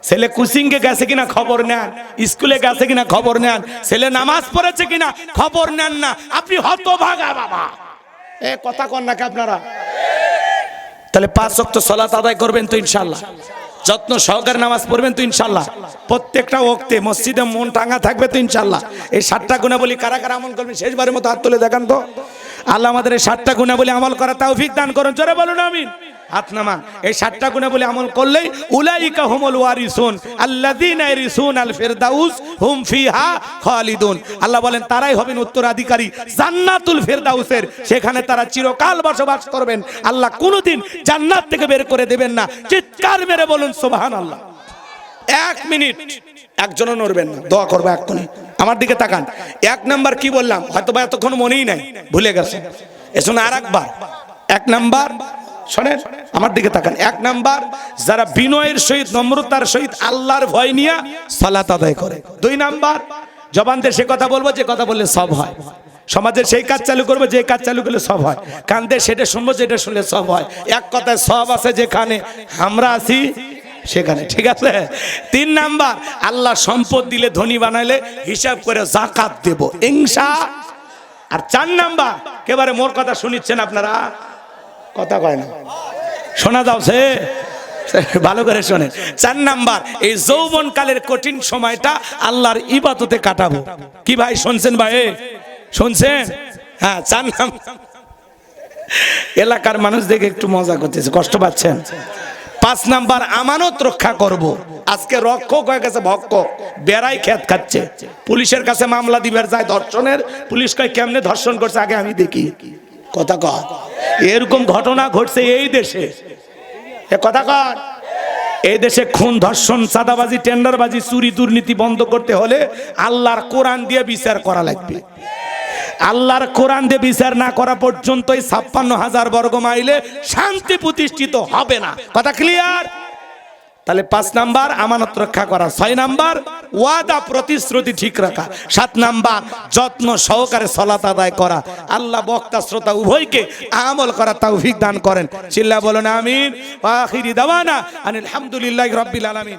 ছেলে কোচিংয়ে গেছে কিনা খবর নেন, স্কুলে গেছে কিনা খবর নেন, ছেলে নামাজ পড়েছে কিনা খবর নেন না। আপনি হতভাগা বাবা। এ কথা কন নাকি আপনারা? তাহলে 5 ওয়াক্ত সালাত আদায় করবেন তো ইনশাআল্লাহ, যত্ন সহকারে নামাজ পড়বেন তো ইনশাআল্লাহ, প্রত্যেকটা ওয়াক্তে মসজিদে মন টাঙ্গা থাকবে তো ইনশাআল্লাহ। এই 7টা গুণাবলী কারা কারা আমল করবেন শেষবারের মতো হাত তুলে দেখান তো। আল্লাহ আমাদের এই 7টা গুণাবলী আমল করা তৌফিক দান করুন, জোরে বলুন আমিন। হাত নামান। এই 7টা গুণাবলী আমল করলেই উলাইকা হুমুল ওয়ারিসুন আল্লাযীনা ইয়ারিসুনাল ফিরদাউস হুম ফিহা খালিদুন। আল্লাহ বলেন তারাই হবেন উত্তরাধিকারী জান্নাতুল ফিরদাউসের, সেখানে তারা চিরকাল বসবাস করবেন। আল্লাহ কোনোদিন জান্নাত থেকে বের করে দেবেন না। চিৎকার মেরে বলুন সুবহানাল্লাহ। 1 মিনিট একজনও নড়বেন না, দোয়া করবো এক্ষুনি। আমার দিকে তাকান। 1 নাম্বার কি বললাম হয়তো বা এতক্ষণ মনেই নাই, ভুলে গেছে। এজন্য আরেকবার 1 নাম্বার শোনেন, আমার দিকে তাকান। 1 নাম্বার, যারা বিনয়ের সহিত নম্রতার সহিত আল্লাহর ভয় নিয়ে সালাত আদায় করে। 2 নাম্বার, জবান দিয়ে সে কথা বলবো যে কথা বললে সব হয়। সমাজের সেই কাজ চালু করবো যে কাজ চালু করলে সব হয়। কান দিয়ে সেটা শুনবো যেটা শুনলে সব হয়। এক কথায় সব আছে যেখানে আমরা আছি সেখানে, ঠিক আছে? 3 নাম্বার, আল্লাহ সম্পদ দিলে ধনী বানাইলে হিসাব করে যাকাত দেব ইনশাআল্লাহ। আর 4 নাম্বার, একেবারে মোর কথা শুনিচ্ছেন আপনারা, কথা কয় না, শোনা যাচ্ছে, ভালো করে শোনেন। 4 নাম্বার, এই যৌবন কালের কঠিন সময়টা আল্লাহর ইবাদতে কাটাবো। কি ভাই শুনছেন? ভাই শুনছেন? হ্যাঁ, 4 নাম্বার। এলাকার মানুষ দেখে একটু মজা করতেছে, কষ্ট পাচ্ছেন। 5 নাম্বার, আমানত রক্ষা করব। আজকে রক্ষক হয়ে গেছে ভক্ষক, বেড়াই খেত খাচ্ছে। পুলিশের কাছে মামলা দিবার যায় ধর্ষণের, পুলিশ কয় কেমনে ধর্ষণ করছে আগে আমি দেখি। কথা কয়, এরকম ঘটনা ঘটছে এই দেশে। এ কথা কয়, এই দেশে খুন, ধর্ষণ, চাঁদাবাজি, টেন্ডারবাজি, চুরি, দুর্নীতি বন্ধ করতে হলে আল্লাহর কোরআন দিয়ে বিচার করা লাগবে। আল্লাহর কোরআন দিয়ে বিচার না করা পর্যন্তই 56,000 বর্গ মাইলে শান্তি প্রতিষ্ঠিত হবে না। কথা ক্লিয়ার? তাহলে 5 নাম্বার আমানত রক্ষা করা, 6 নাম্বার ওয়াদা প্রতিশ্রুতি ঠিক রাখা, 7 নাম্বার যত্ন সহকারে সালাত আদায় করা। আল্লাহ বক্তা শ্রোতা উভয়কে আমল করা তৌফিক দান করেন। চিল্লা বলেন আমিন। ওয়া আখিরি দাওয়ানা আনিল হামদুলিল্লাহি রাব্বিল আলামিন।